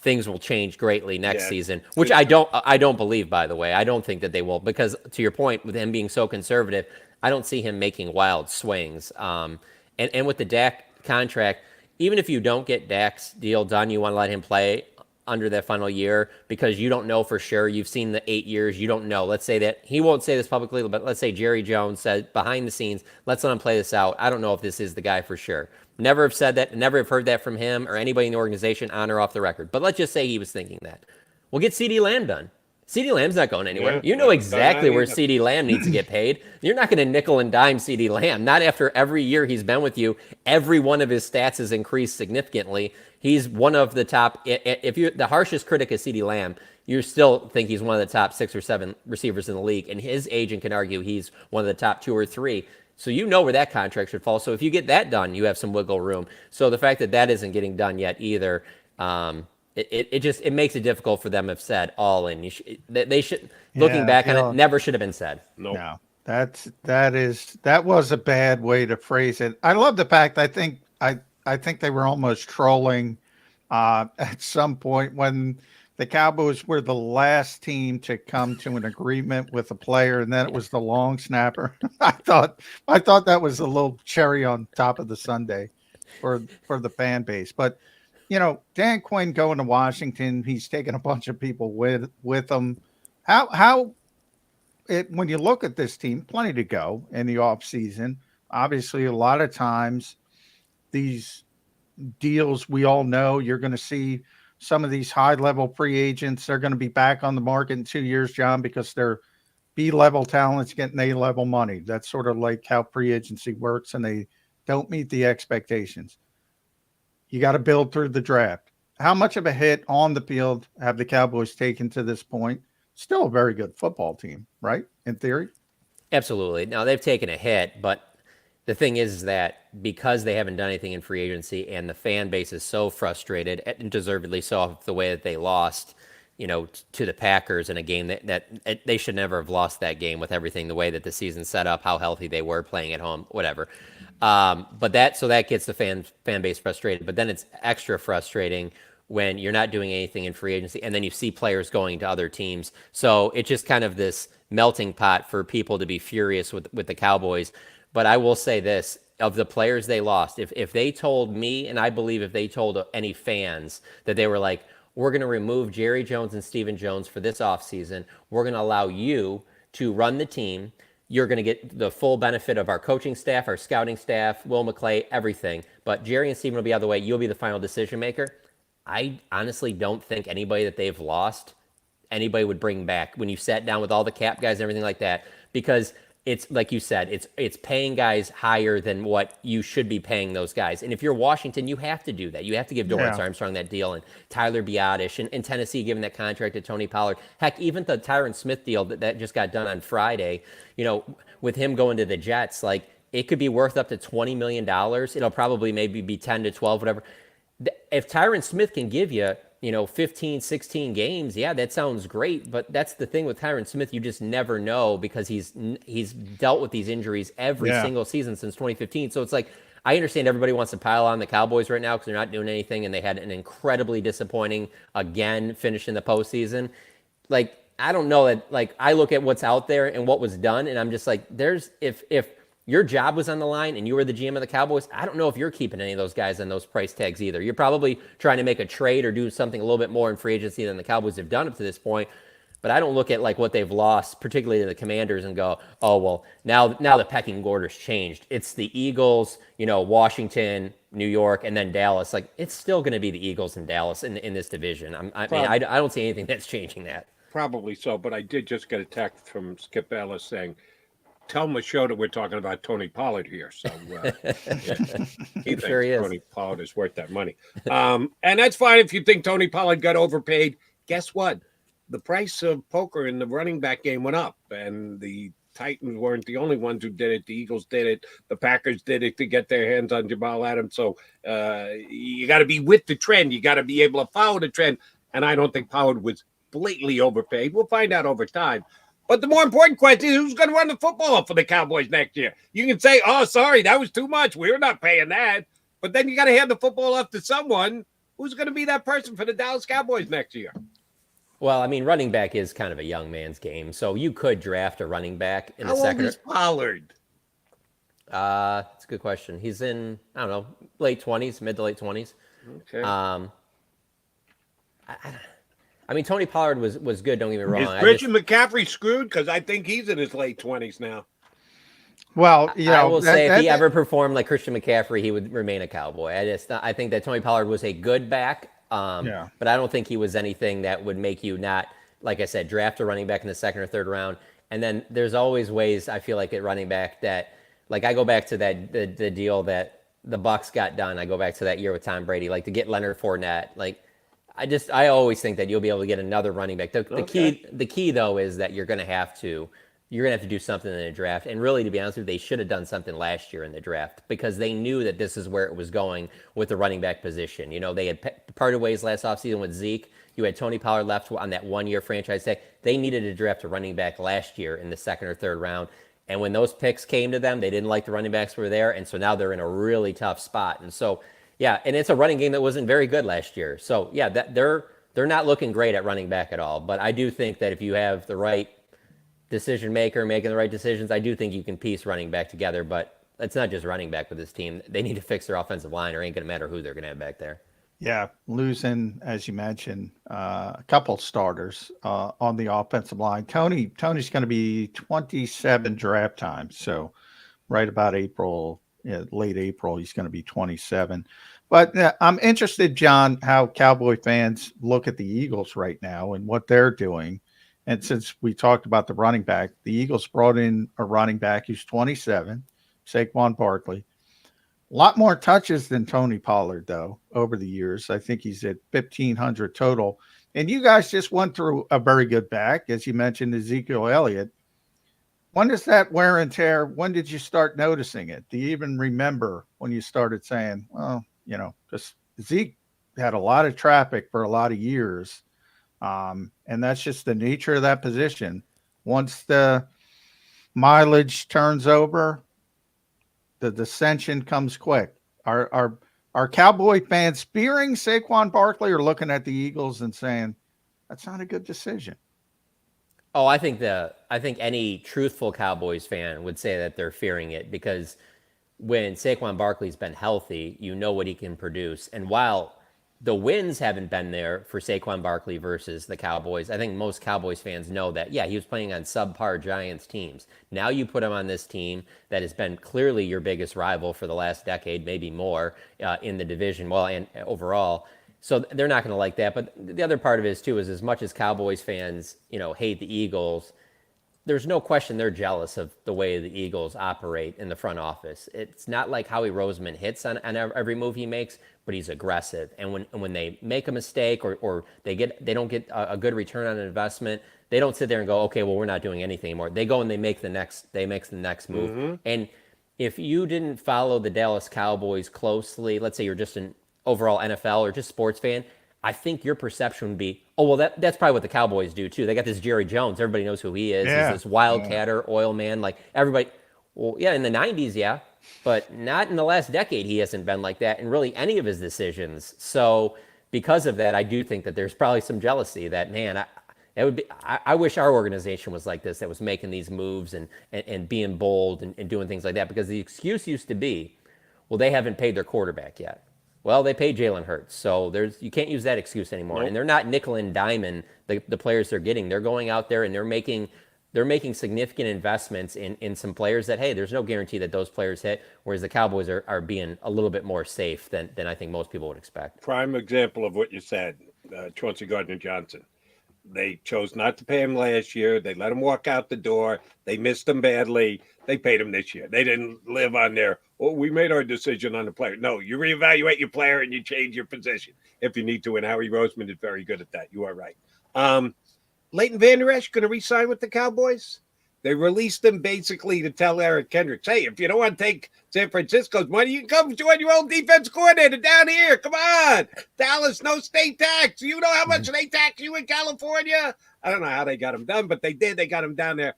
things will change greatly next season, which I don't believe, by the way. I don't think that they will, because to your point, with him being so conservative, I don't see him making wild swings. And with the Dak contract, even if you don't get Dak's deal done, you want to let him play under that final year, because you don't know for sure. You've seen the 8 years. You don't know. Let's say that he won't say this publicly, but let's say Jerry Jones said behind the scenes, let's let him play this out. I don't know if this is the guy for sure. Never have said that. Never have heard that from him or anybody in the organization on or off the record. But let's just say he was thinking that. We'll get CeeDee Lamb done. CeeDee Lamb's not going anywhere. Yeah, you know exactly where CeeDee Lamb needs to get paid. You're not going to nickel and dime CeeDee Lamb. Not after every year he's been with you. Every one of his stats has increased significantly. He's one of the top. If you're the harshest critic of CeeDee Lamb, you still think he's one of the top 6 or 7 receivers in the league. And his agent can argue he's one of the top 2 or 3. So you know where that contract should fall. So if you get that done, you have some wiggle room. So the fact that that isn't getting done yet either, it makes it difficult for them to have said all in. They should, looking back on it, never should have been said. No, that was a bad way to phrase it. I love the fact, I think they were almost trolling at some point when the Cowboys were the last team to come to an agreement with a player, and then it was the long snapper. I thought that was a little cherry on top of the sundae for the fan base. But Dan Quinn going to Washington, he's taking a bunch of people with him. When you look at this team, plenty to go in the offseason. Obviously, a lot of times these deals, we all know you're going to see some of these high-level free agents. They're going to be back on the market in 2 years, John, because they're B-level talents getting A-level money. That's sort of like how free agency works, and they don't meet the expectations. You got to build through the draft. How much of a hit on the field have the Cowboys taken to this point? Still a very good football team, right? In theory. Absolutely. Now, they've taken a hit, but the thing is that because they haven't done anything in free agency and the fan base is so frustrated, and deservedly so, of the way that they lost, to the Packers in a game that they should never have lost that game, with everything, the way that the season set up, how healthy they were playing at home, whatever. But that gets the fan base frustrated. But then it's extra frustrating when you're not doing anything in free agency, and then you see players going to other teams. So it's just kind of this melting pot for people to be furious with the Cowboys. But I will say this, of the players they lost, if they told me, and I believe if they told any fans that they were like, we're going to remove Jerry Jones and Stephen Jones for this offseason, we're going to allow you to run the team, you're going to get the full benefit of our coaching staff, our scouting staff, Will McClay, everything. But Jerry and Stephen will be out of the way. You'll be the final decision maker. I honestly don't think anybody that they've lost, anybody would bring back when you sat down with all the cap guys and everything like that. Because it's like you said, it's paying guys higher than what you should be paying those guys. And if you're Washington, you have to do that. You have to give Dorrance Armstrong that deal, and Tyler Biotish, and Tennessee giving that contract to Tony Pollard. Heck, even the Tyron Smith deal that just got done on Friday, with him going to the Jets, like, it could be worth up to $20 million. It'll probably maybe be 10 to 12, whatever. If Tyron Smith can give you, 15, 16 games, yeah, that sounds great. But that's the thing with Tyron Smith. You just never know, because he's dealt with these injuries every single season since 2015. So it's like, I understand everybody wants to pile on the Cowboys right now because they're not doing anything, and they had an incredibly disappointing, again, finish in the postseason. Like, I don't know that, like, I look at what's out there and what was done, and I'm just like, if your job was on the line and you were the GM of the Cowboys, I don't know if you're keeping any of those guys on those price tags either. You're probably trying to make a trade or do something a little bit more in free agency than the Cowboys have done up to this point. But I don't look at like what they've lost, particularly to the Commanders, and go, oh, well, now the pecking order's changed. It's the Eagles, Washington, New York, and then Dallas. Like, it's still going to be the Eagles and Dallas in this division. I don't see anything that's changing that. Probably so, but I did just get a text from Skip Ellis saying, tell Machota we're talking about Tony Pollard here. So he thinks Tony Pollard is worth that money. And that's fine if you think Tony Pollard got overpaid. Guess what? The price of poker in the running back game went up, and the Titans weren't the only ones who did it. The Eagles did it. The Packers did it to get their hands on Jamal Adams. So you got to be with the trend. You got to be able to follow the trend. And I don't think Pollard was blatantly overpaid. We'll find out over time. But the more important question is, who's going to run the football for the Cowboys next year? You can say, oh, sorry, that was too much. We're not paying that. But then you got to hand the football off to someone who's going to be that person for the Dallas Cowboys next year. Well, I mean, running back is kind of a young man's game. So you could draft a running back in the second. How old is Pollard? That's a good question. He's in, I don't know, late 20s, mid to late 20s. Okay. I mean, Tony Pollard was good, don't get me wrong. Is Christian McCaffrey screwed? Because I think he's in his late 20s now. Well, I will say if he ever performed like Christian McCaffrey, he would remain a Cowboy. I think that Tony Pollard was a good back, but I don't think he was anything that would make you not, like I said, draft a running back in the second or third round. And then there's always ways, I feel like, at running back that, like, I go back to the deal that the Bucs got done. I go back to that year with Tom Brady, like, to get Leonard Fournette, like, I always think that you'll be able to get another running back. The key though is that you're going to have to do something in the draft. And really, to be honest with you, they should have done something last year in the draft, because they knew that this is where it was going with the running back position. They had parted ways last offseason with Zeke. You had Tony Pollard left on that 1-year franchise tag. They needed to draft a running back last year in the second or third round. And when those picks came to them, they didn't like the running backs were there. And so now they're in a really tough spot. And so, yeah, and it's a running game that wasn't very good last year. So, yeah, they're not looking great at running back at all. But I do think that if you have the right decision maker making the right decisions, I do think you can piece running back together. But it's not just running back with this team. They need to fix their offensive line, or it ain't going to matter who they're going to have back there. Yeah, losing, as you mentioned, a couple starters on the offensive line. Tony's going to be 27 draft time. So right about April, late April, he's going to be 27. But I'm interested, John, how Cowboy fans look at the Eagles right now and what they're doing. And since we talked about the running back, the Eagles brought in a running back who's 27, Saquon Barkley. A lot more touches than Tony Pollard, though, over the years. I think he's at 1,500 total. And you guys just went through a very good back, as you mentioned, Ezekiel Elliott. When does that wear and tear? When did you start noticing it? Do you even remember when you started saying, well, because Zeke had a lot of traffic for a lot of years. And that's just the nature of that position. Once the mileage turns over, the dissension comes quick. Are Cowboy fans fearing Saquon Barkley, or looking at the Eagles and saying, that's not a good decision? Oh, I think any truthful Cowboys fan would say that they're fearing it, because when Saquon Barkley's been healthy, you know what he can produce. And while the wins haven't been there for Saquon Barkley versus the Cowboys, I think most Cowboys fans know that, yeah, he was playing on subpar Giants teams. Now you put him on this team that has been clearly your biggest rival for the last decade, maybe more, in the division, and overall. So they're not going to like that. But the other part of it is, too, is as much as Cowboys fans, hate the Eagles, there's no question they're jealous of the way the Eagles operate in the front office. It's not like Howie Roseman hits on every move he makes, but he's aggressive. And when they make a mistake or they don't get a good return on an investment, they don't sit there and go, okay, well, we're not doing anything anymore. They go and they make the next move. Mm-hmm. And if you didn't follow the Dallas Cowboys closely, let's say you're just an overall NFL or just sports fan, I think your perception would be, oh, well, that's probably what the Cowboys do, too. They got this Jerry Jones. Everybody knows who he is. Yeah. He's this wildcatter, oil man. Like, everybody, well, yeah, in the 90s, yeah. But not in the last decade, he hasn't been like that in really any of his decisions. So because of that, I do think that there's probably some jealousy that, man, I wish our organization was like this, that was making these moves and being bold and doing things like that. Because the excuse used to be, well, they haven't paid their quarterback yet. Well, they paid Jalen Hurts, so you can't use that excuse anymore. Nope. And they're not nickel and diming the players they're getting. They're going out there and they're making significant investments in some players that, hey, there's no guarantee that those players hit, whereas the Cowboys are being a little bit more safe than I think most people would expect. Prime example of what you said, Chauncey Gardner-Johnson. They chose not to pay him last year. They let him walk out the door. They missed him badly. They paid him this year. They didn't live on their, oh, we made our decision on the player. No, you reevaluate your player and you change your position if you need to. And Howie Roseman is very good at that. You are right. Leighton Vander Esch going to re-sign with the Cowboys? They released him basically to tell Eric Kendricks, hey, if you don't want to take San Francisco's money, you can come join your old defense coordinator down here. Come on. Dallas, no state tax. You know how much they tax you in California? I don't know how they got him done, but they did. They got him down there.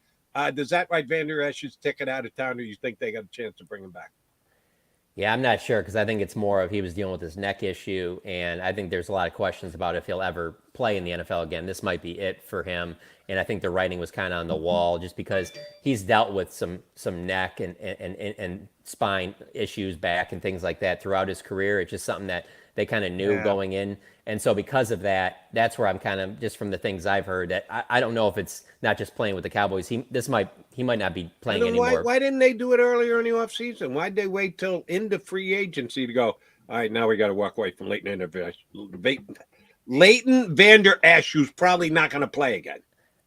Does that write Vander Esch's ticket out of town, or you think they got a chance to bring him back? Yeah, I'm not sure because I think it's more of he was dealing with his neck issue, and I think there's a lot of questions about if he'll ever play in the NFL again. This might be it for him, and I think the writing was kind of on the wall just because he's dealt with some neck and spine issues back and things like that throughout his career. It's just something that they kind of knew going in. And so because of that, that's where I'm kind of, just from the things I've heard, that I don't know if it's not just playing with the Cowboys. He might not be playing anymore. Why didn't they do it earlier in the offseason? Why'd they wait till into free agency to go, all right, now we got to walk away from Leighton Vander Esch, who's probably not going to play again?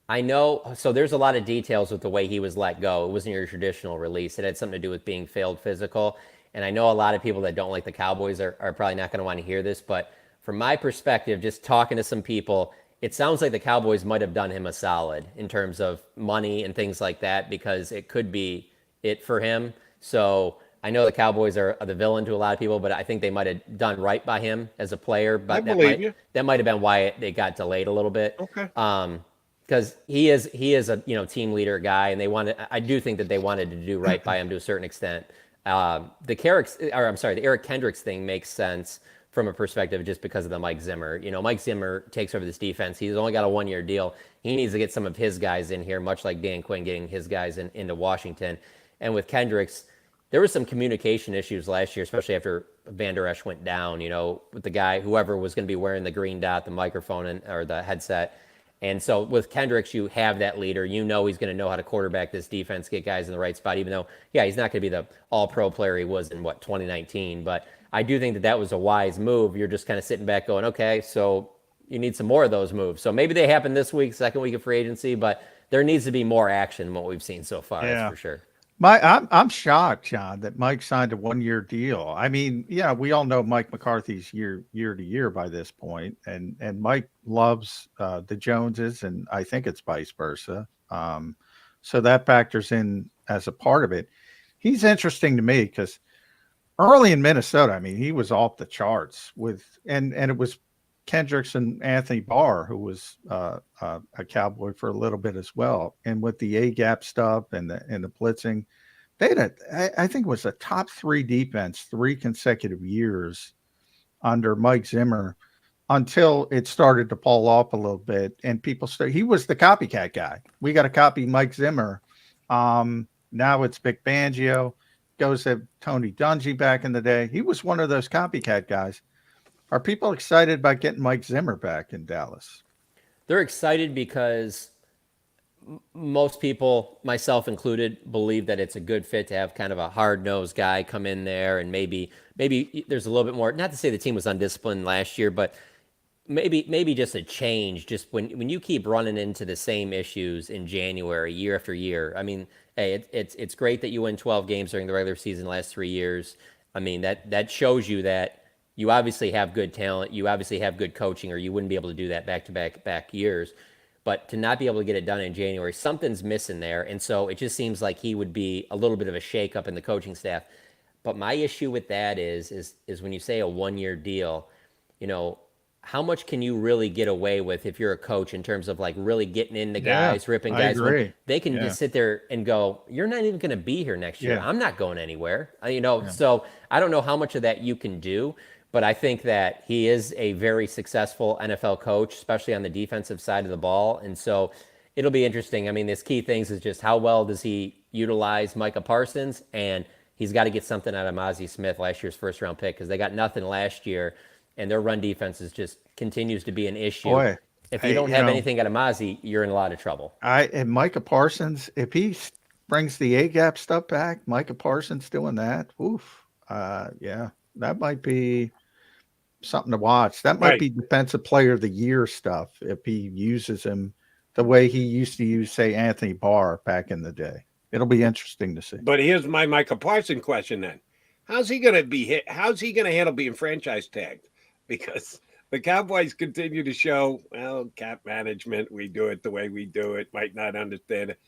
I know. So there's a lot of details with the way he was let go. It wasn't your traditional release. It had something to do with being failed physical. And I know a lot of people that don't like the Cowboys are probably not going to want to hear this, but from my perspective, just talking to some people, it sounds like the Cowboys might have done him a solid in terms of money and things like that, because it could be it for him. So I know the Cowboys are the villain to a lot of people, but I think they might have done right by him as a player. But that might have been why it got delayed a little bit. Okay. Because he is a team leader guy, and I do think that they wanted to do right by him to a certain extent. The Eric Kendricks thing makes sense from a perspective just because of the Mike Zimmer. Mike Zimmer takes over this defense. He's only got a 1-year deal. He needs to get some of his guys in here, much like Dan Quinn getting his guys into Washington. And with Kendricks, there was some communication issues last year, especially after Vander Esch went down, with the guy, whoever was going to be wearing the green dot, the microphone or the headset. And so with Kendricks, you have that leader. He's going to know how to quarterback this defense, get guys in the right spot, even though, he's not going to be the all-pro player he was in, 2019. But I do think that was a wise move. You're just kind of sitting back going, okay, so you need some more of those moves. So maybe they happen this week, second week of free agency, but there needs to be more action than what we've seen so far, that's for sure. I'm shocked, John, that Mike signed a 1-year deal. I mean, we all know Mike McCarthy's year to year by this point, and Mike loves the Joneses, and I think it's vice versa. So that factors in as a part of it. He's interesting to me because early in Minnesota, I mean, he was off the charts and it was Kendricks and Anthony Barr, who was a Cowboy for a little bit as well. And with the A-gap stuff and the blitzing, they had I think it was a top 3 defense 3 consecutive years under Mike Zimmer until it started to fall off a little bit. And he was the copycat guy. We got to copy Mike Zimmer. Now it's Vic Fangio. Goes to Tony Dungy back in the day. He was one of those copycat guys. Are people excited about getting Mike Zimmer back in Dallas? They're excited because most people, myself included, believe that it's a good fit to have kind of a hard-nosed guy come in there, and maybe there's a little bit more, not to say the team was undisciplined last year, but maybe just a change. Just when you keep running into the same issues in January year after year. I mean, hey, it's great that you win 12 games during the regular season the last 3 years. I mean, that shows you that you obviously have good talent, you obviously have good coaching, or you wouldn't be able to do that back years. But to not be able to get it done in January, something's missing there. And so it just seems like he would be a little bit of a shakeup in the coaching staff. But my issue with that is when you say a 1-year deal, you know, how much can you really get away with if you're a coach in terms of like really getting into guys, ripping guys? I agree. They can just sit there and go, you're not even going to be here next year. Yeah. I'm not going anywhere. So I don't know how much of that you can do, but I think that he is a very successful NFL coach, especially on the defensive side of the ball. And so it'll be interesting. I mean, this key things is just how well does he utilize Micah Parsons, and he's got to get something out of Mazi Smith, last year's first-round pick, because they got nothing last year, and their run defense is just continues to be an issue. Boy, if you don't have anything out of Mazi, you're in a lot of trouble. And Micah Parsons, if he brings the A-gap stuff back, Micah Parsons doing that, yeah, that might be something to watch. That might be defensive player of the year stuff if he uses him the way he used to use, say, Anthony Barr back in the day. It'll be interesting to see. But here's my Micah Parsons question then. How's he going to be hit? How's he going to handle being franchise tagged? Because the Cowboys continue to show, well, cap management, we do it the way we do it, might not understand it.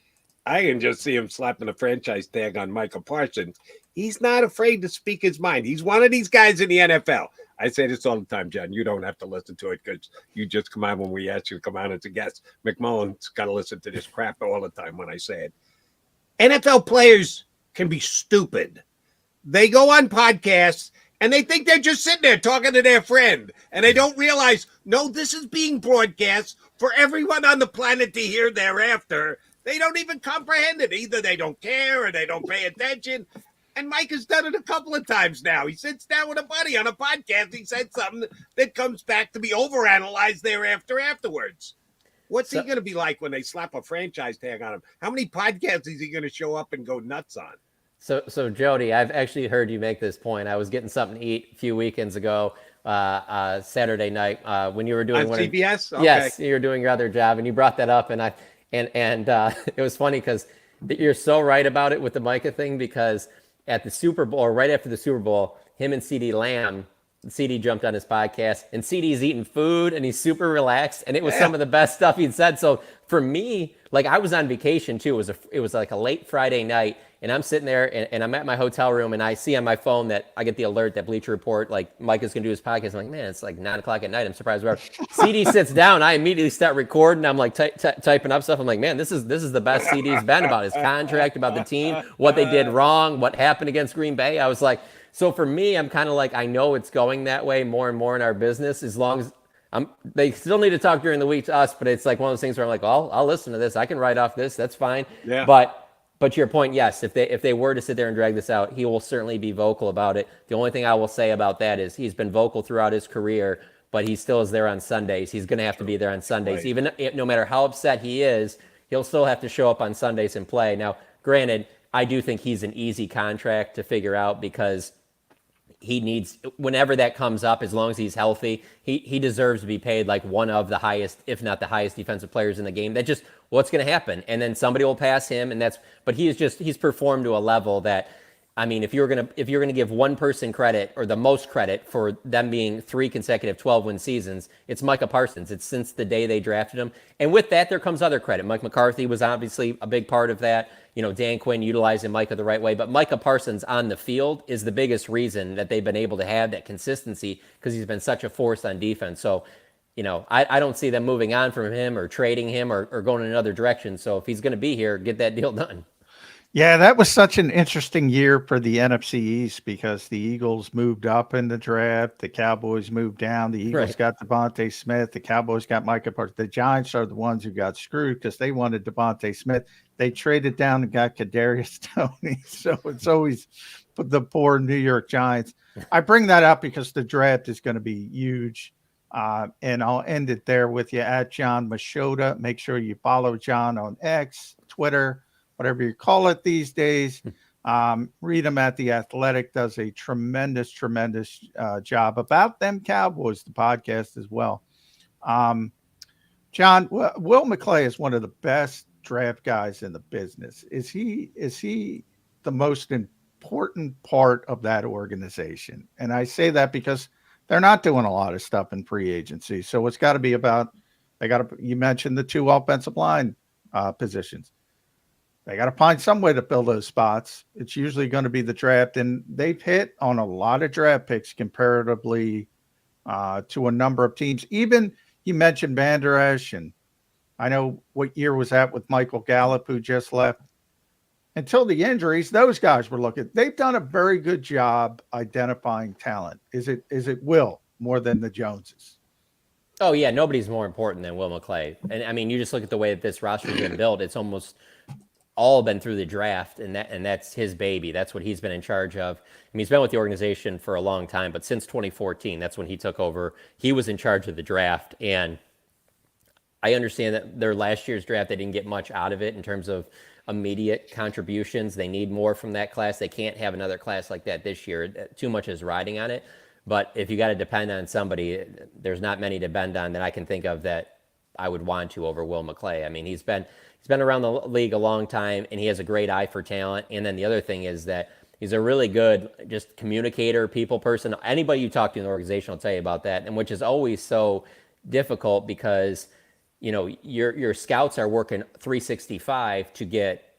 I can just see him slapping a franchise tag on Micah Parsons. He's not afraid to speak his mind. He's one of these guys in the NFL. I say this all the time, John. You don't have to listen to it because you just come on when we ask you to come on as a guest. McMullen's got to listen to this crap all the time when I say it. NFL players can be stupid. They go on podcasts and they think they're just sitting there talking to their friend. And they don't realize, no, this is being broadcast for everyone on the planet to hear thereafter. They don't even comprehend it. Either they don't care or they don't pay attention. And Mike has done it a couple of times now. He sits down with a buddy on a podcast. He said something that comes back to be overanalyzed thereafter afterwards. What's he going to be like when they slap a franchise tag on him? How many podcasts is he going to show up and go nuts on? So Jody, I've actually heard you make this point. I was getting something to eat a few weekends ago, Saturday night, when you were doing on CBS. Okay. Yes, you were doing your other job, and you brought that up, and it was funny because you're so right about it with the Micah thing, because at the Super Bowl, or right after the Super Bowl, him and CeeDee Lamb, CD jumped on his podcast, and CD's eating food and he's super relaxed, and it was some of the best stuff he'd said. So for me, like, I was on vacation too. It was like a late Friday night, and I'm sitting there and I'm at my hotel room, and I see on my phone that I get the alert that Bleacher Report, like, Mike is going to do his podcast. I'm like, man, it's like 9:00 at night. I'm surprised. CD sits down. I immediately start recording. I'm like typing up stuff. I'm like, man, this is the best CD's been, about his contract, about the team, what they did wrong, what happened against Green Bay. I was like, so for me, I'm kind of like, I know it's going that way more and more in our business, as long as they still need to talk during the week to us, but it's like one of those things where I'm like, well, I'll listen to this. I can write off this. That's fine. Yeah. But to your point, yes, if they were to sit there and drag this out, he will certainly be vocal about it. The only thing I will say about that is he's been vocal throughout his career, but he still is there on Sundays. He's going to have to be there on Sundays. Right. Even no matter how upset he is, he'll still have to show up on Sundays and play. Now, granted, I do think he's an easy contract to figure out, because he needs, whenever that comes up, as long as he's healthy, he deserves to be paid like one of the highest, if not the highest, defensive players in the game. That's just what's going to happen. And then somebody will pass him, but he's performed to a level that, I mean, if you're going to give one person credit, or the most credit, for them being 3 consecutive 12-win seasons, it's Micah Parsons. It's since the day they drafted him. And with that, there comes other credit. Mike McCarthy was obviously a big part of that. You know, Dan Quinn utilizing Micah the right way. But Micah Parsons on the field is the biggest reason that they've been able to have that consistency, because he's been such a force on defense. So, you know, I don't see them moving on from him or trading him or going in another direction. So if he's going to be here, get that deal done. Yeah, that was such an interesting year for the NFC East, because the Eagles moved up in the draft. The Cowboys moved down. The Eagles got Devontae Smith. The Cowboys got Micah Parsons. The Giants are the ones who got screwed because they wanted Devontae Smith. They traded down and got Kadarius Toney. So it's always the poor New York Giants. I bring that up because the draft is going to be huge. And I'll end it there with you at John Machota. Make sure you follow John on X, Twitter, whatever you call it these days. Read him at The Athletic. Does a tremendous job about them Cowboys, the podcast as well. John, Will McClay is one of the best draft guys in the business. Is he the most important part of that organization? And I say that because they're not doing a lot of stuff in free agency. So it's got to be about, you mentioned the 2 offensive line positions. They got to find some way to fill those spots. It's usually going to be the draft, and they've hit on a lot of draft picks comparatively to a number of teams. Even you mentioned Van Der Esch, and I know what year was that with Michael Gallup, who just left. Until the injuries, those guys were looking. They've done a very good job identifying talent. Is it Will more than the Joneses? Oh yeah, nobody's more important than Will McClay. And I mean, you just look at the way that this roster's been built. It's almost all been through the draft, and that's his baby. That's what he's been in charge of. I mean, he's been with the organization for a long time, but since 2014, that's when he took over. He was in charge of the draft, and I understand that their last year's draft, they didn't get much out of it in terms of immediate contributions. They need more from that class. They can't have another class like that this year. Too much is riding on it. But if you got to depend on somebody, there's not many to depend on that I can think of that I would want to over Will McClay. I mean, he's been around the league a long time, and he has a great eye for talent. And then the other thing is that he's a really good just communicator, people person. Anybody you talk to in the organization will tell you about that, and which is always so difficult because, you know, your scouts are working 365 to get,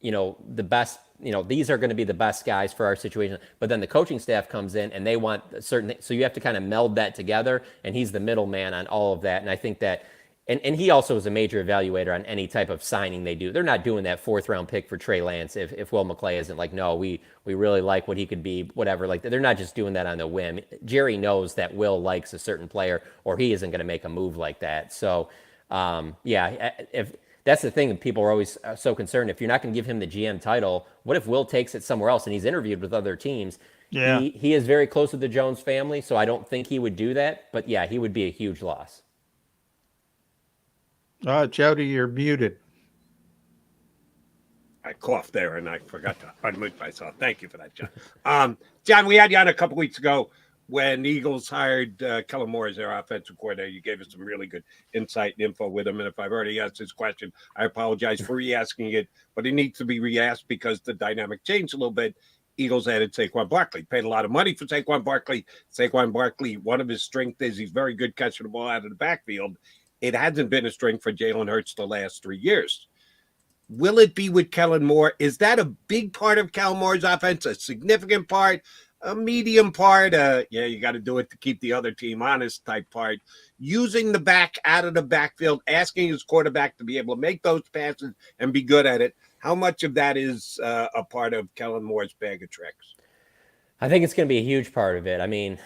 you know, the best, you know, these are going to be the best guys for our situation. But then the coaching staff comes in and they want certain things. So you have to kind of meld that together, and he's the middleman on all of that. And I think that, and he also is a major evaluator on any type of signing they do. They're not doing that 4th round pick for Trey Lance if Will McClay isn't like, no, we really like what he could be, whatever. Like, they're not just doing that on a whim. Jerry knows that Will likes a certain player, or he isn't going to make a move like that. So, yeah, if that's the thing, people are always so concerned. If you're not going to give him the GM title, what if Will takes it somewhere else? And he's interviewed with other teams. Yeah, he is very close to the Jones family, so I don't think he would do that. But yeah, he would be a huge loss. Jody, you're muted. I coughed there and I forgot to unmute myself. Thank you for that, John. John, we had you on a couple weeks ago when the Eagles hired Kellen Moore as their offensive coordinator. You gave us some really good insight and info with him. And if I've already asked this question, I apologize for re-asking it, but it needs to be re-asked because the dynamic changed a little bit. Eagles added Saquon Barkley, paid a lot of money for Saquon Barkley. Saquon Barkley, one of his strengths is he's very good catching the ball out of the backfield. It hasn't been a strength for Jalen Hurts the last 3 years. Will it be with Kellen Moore? Is that a big part of Kellen Moore's offense, a significant part, a medium part? Yeah, you got to do it to keep the other team honest type part. Using the back out of the backfield, asking his quarterback to be able to make those passes and be good at it. How much of that is a part of Kellen Moore's bag of tricks? I think it's going to be a huge part of it. I mean,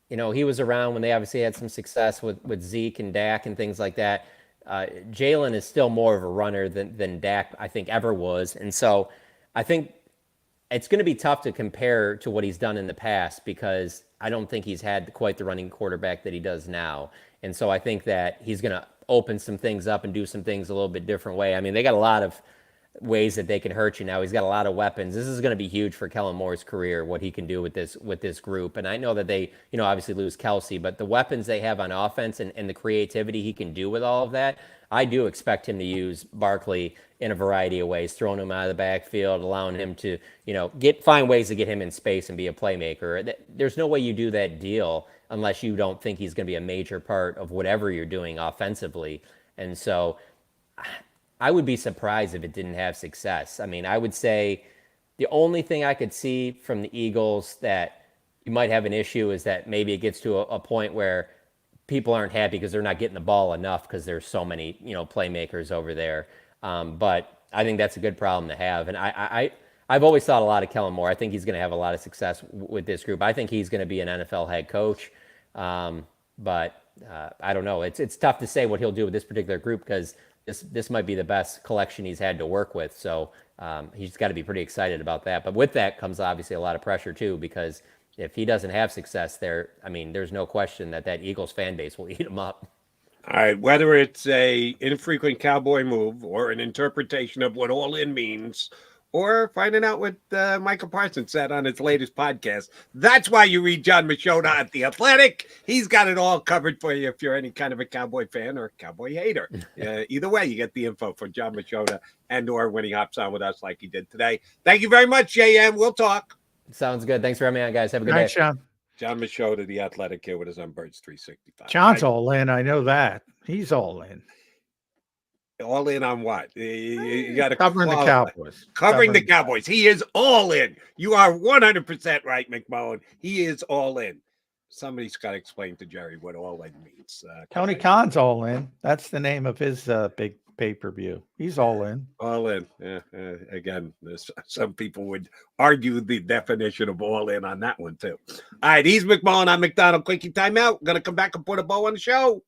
you know, he was around when they obviously had some success with Zeke and Dak and things like that. Jalen is still more of a runner than Dak, I think, ever was. And so I think it's going to be tough to compare to what he's done in the past because I don't think he's had quite the running quarterback that he does now. And so I think that he's going to open some things up and do some things a little bit different way. I mean, they got a lot of ways that they can hurt you now. He's got a lot of weapons. This is going to be huge for Kellen Moore's career, what he can do with this group. And I know that they, you know, obviously lose Kelsey, but the weapons they have on offense and the creativity he can do with all of that, I do expect him to use Barkley in a variety of ways, throwing him out of the backfield, allowing him to, you know, find ways to get him in space and be a playmaker. There's no way you do that deal unless you don't think he's going to be a major part of whatever you're doing offensively. And so I would be surprised if it didn't have success. I mean, I would say the only thing I could see from the Eagles that you might have an issue is that maybe it gets to a point where people aren't happy because they're not getting the ball enough because there's so many, you know, playmakers over there. But I think that's a good problem to have. And I've always thought a lot of Kellen Moore. I think he's going to have a lot of success with this group. I think he's going to be an NFL head coach. But I don't know. It's tough to say what he'll do with this particular group because this might be the best collection he's had to work with. So he's got to be pretty excited about that. But with that comes obviously a lot of pressure too, because if he doesn't have success there, I mean, there's no question that Eagles fan base will eat him up. All right, whether it's a infrequent cowboy move or an interpretation of what all in means, or finding out what Michael Parsons said on his latest podcast. That's why you read John Machota at The Athletic. He's got it all covered for you if you're any kind of a Cowboy fan or Cowboy hater. Either way, you get the info from John Machota and or when he hops on with us like he did today. Thank you very much, JM. We'll talk. Sounds good. Thanks for having me on, guys. Have a good day. John. John Machota, The Athletic, here with us on Birds 365. John's all in. I know that. He's all in. All in on what? You got to covering the Cowboys. Covering the Cowboys. He is all in. You are 100% right, McMullen. He is all in. Somebody's got to explain to Jerry what all in means. Tony Khan's all in. That's the name of his big pay-per-view. He's all in. All in. Again, some people would argue the definition of all in on that one, too. All right, he's McMullen. I'm McDonald. Quickie timeout. Going to come back and put a bow on the show.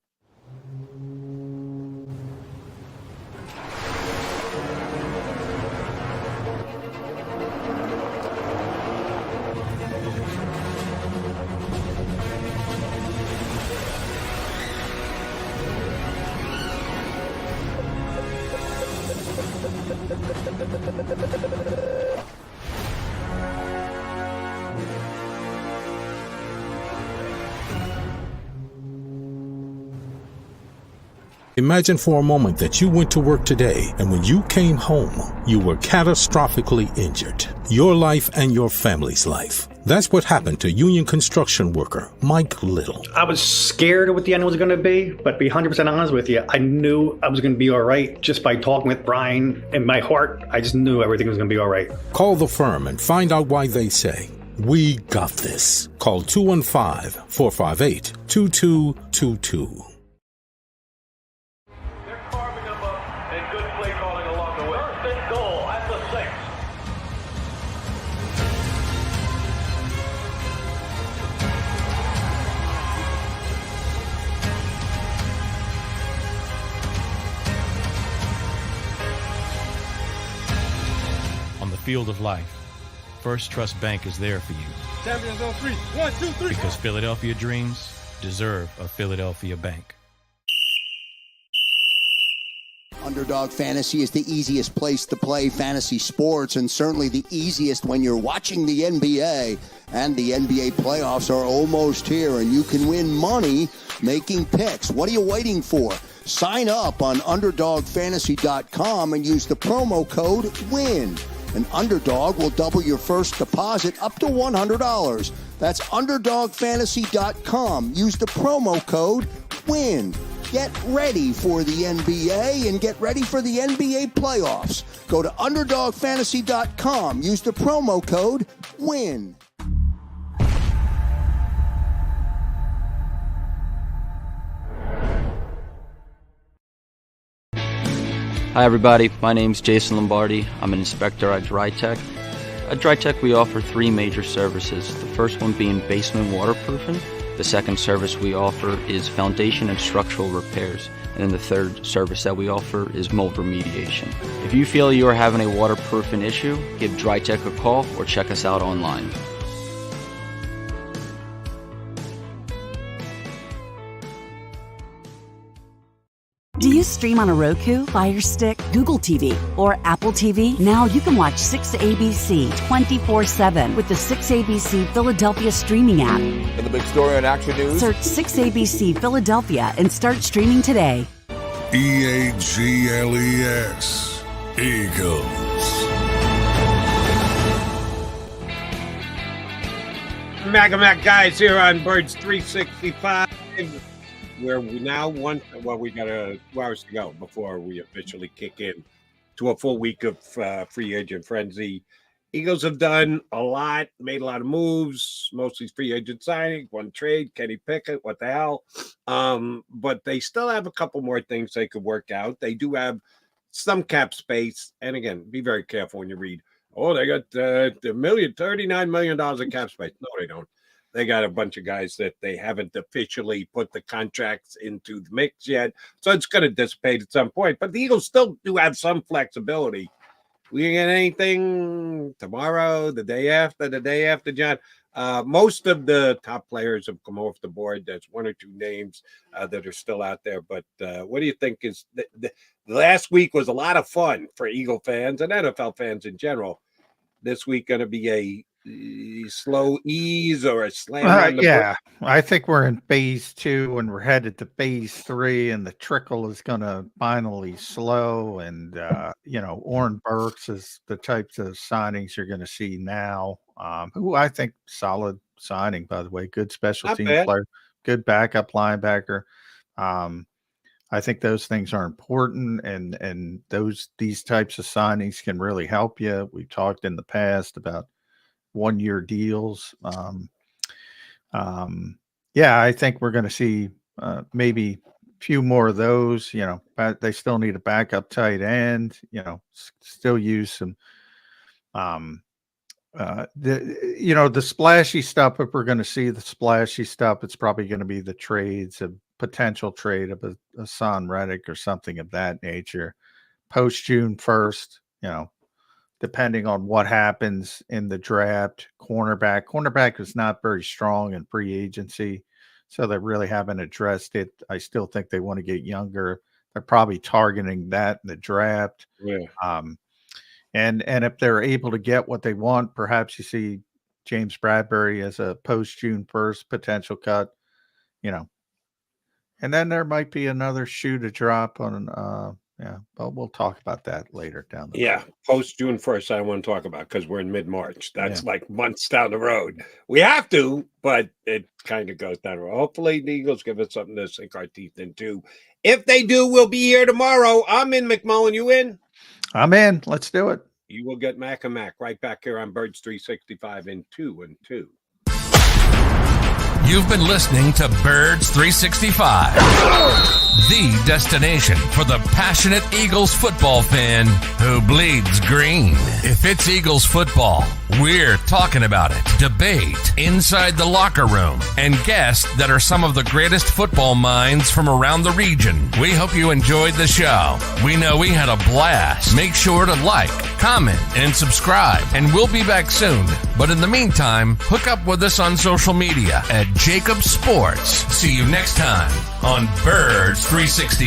Imagine for a moment that you went to work today and when you came home, you were catastrophically injured. Your life and your family's life. That's what happened to union construction worker Mike Little. I was scared of what the end was going to be, but to be 100% honest with you, I knew I was going to be all right just by talking with Brian. In my heart, I just knew everything was going to be all right. Call the firm and find out why they say, "We got this." Call 215-458-2222. Field of life, First Trust Bank is there for you. Champions on 3. 1, 2, 3. Because Philadelphia dreams deserve a Philadelphia bank. Underdog Fantasy is the easiest place to play fantasy sports, and certainly the easiest when you're watching the NBA. And the NBA playoffs are almost here, and you can win money making picks. What are you waiting for? Sign up on UnderdogFantasy.com and use the promo code WIN. An Underdog will double your first deposit up to $100. That's UnderdogFantasy.com. Use the promo code WIN. Get ready for the NBA and get ready for the NBA playoffs. Go to UnderdogFantasy.com. Use the promo code WIN. Hi everybody, my name's Jason Lombardi. I'm an inspector at DryTech. At DryTech we offer three major services, the first one being basement waterproofing. The second service we offer is foundation and structural repairs. And then the third service that we offer is mold remediation. If you feel you are having a waterproofing issue, give DryTech a call or check us out online. Do you stream on a Roku, Fire Stick, Google TV, or Apple TV? Now you can watch 6ABC 24/7 with the 6ABC Philadelphia streaming app. For the big story on Action News, search 6ABC Philadelphia and start streaming today. EAGLES, Eagles. Mac guys here on Birds 365. Where we now we got 2 hours to go before we officially kick in to a full week of free agent frenzy. Eagles have done a lot, made a lot of moves, mostly free agent signing, one trade, Kenny Pickett, what the hell. But they still have a couple more things they could work out. They do have some cap space. And again, be very careful when you read, oh, they got $39 million of cap space. No, they don't. They got a bunch of guys that they haven't officially put the contracts into the mix yet. So it's going to dissipate at some point. But the Eagles still do have some flexibility. We get anything tomorrow, the day after, John? Most of the top players have come off the board. There's one or two names that are still out there. But what do you think is the last week was a lot of fun for Eagle fans and NFL fans in general. This week going to be a slow ease or a slam on the yeah, I think we're in phase 2 and we're headed to phase 3, and the trickle is going to finally slow. And Oren Burks is the types of signings you're going to see now. Who I think solid signing, by the way, good special team player, good backup linebacker. I think those things are important, and these types of signings can really help you. We've talked in the past about 1-year deals. I think we're going to see maybe a few more of those. But they still need a backup tight end. Still use some. The splashy stuff. If we're going to see the splashy stuff, it's probably going to be the trades, a potential trade of a Son Reddick or something of that nature, post June 1st. Depending on what happens in the draft. Cornerback was not very strong in free agency, so they really haven't addressed it. I still think they want to get younger. They're probably targeting that in the draft. Yeah. And if they're able to get what they want, perhaps you see James Bradbury as a post June 1st potential cut, and then there might be another shoe to drop on but we'll talk about that later down the road. Post June 1st, I want to talk about because we're in mid-March. That's like months down the road. We have to, but it kind of goes down the road. Hopefully the Eagles give us something to sink our teeth into. If they do, we'll be here tomorrow. I'm in, McMullen. You in? I'm in. Let's do it. You will get Mac and Mac right back here on Birds 365 in 2 and 2. You've been listening to Birds 365, the destination for the passionate Eagles football fan who bleeds green. If it's Eagles football, we're talking about it. Debate, inside the locker room, and guests that are some of the greatest football minds from around the region. We hope you enjoyed the show. We know we had a blast. Make sure to like, comment, and subscribe, and we'll be back soon. But in the meantime, hook up with us on social media at JAKIB Sports. See you next time on Birds 360.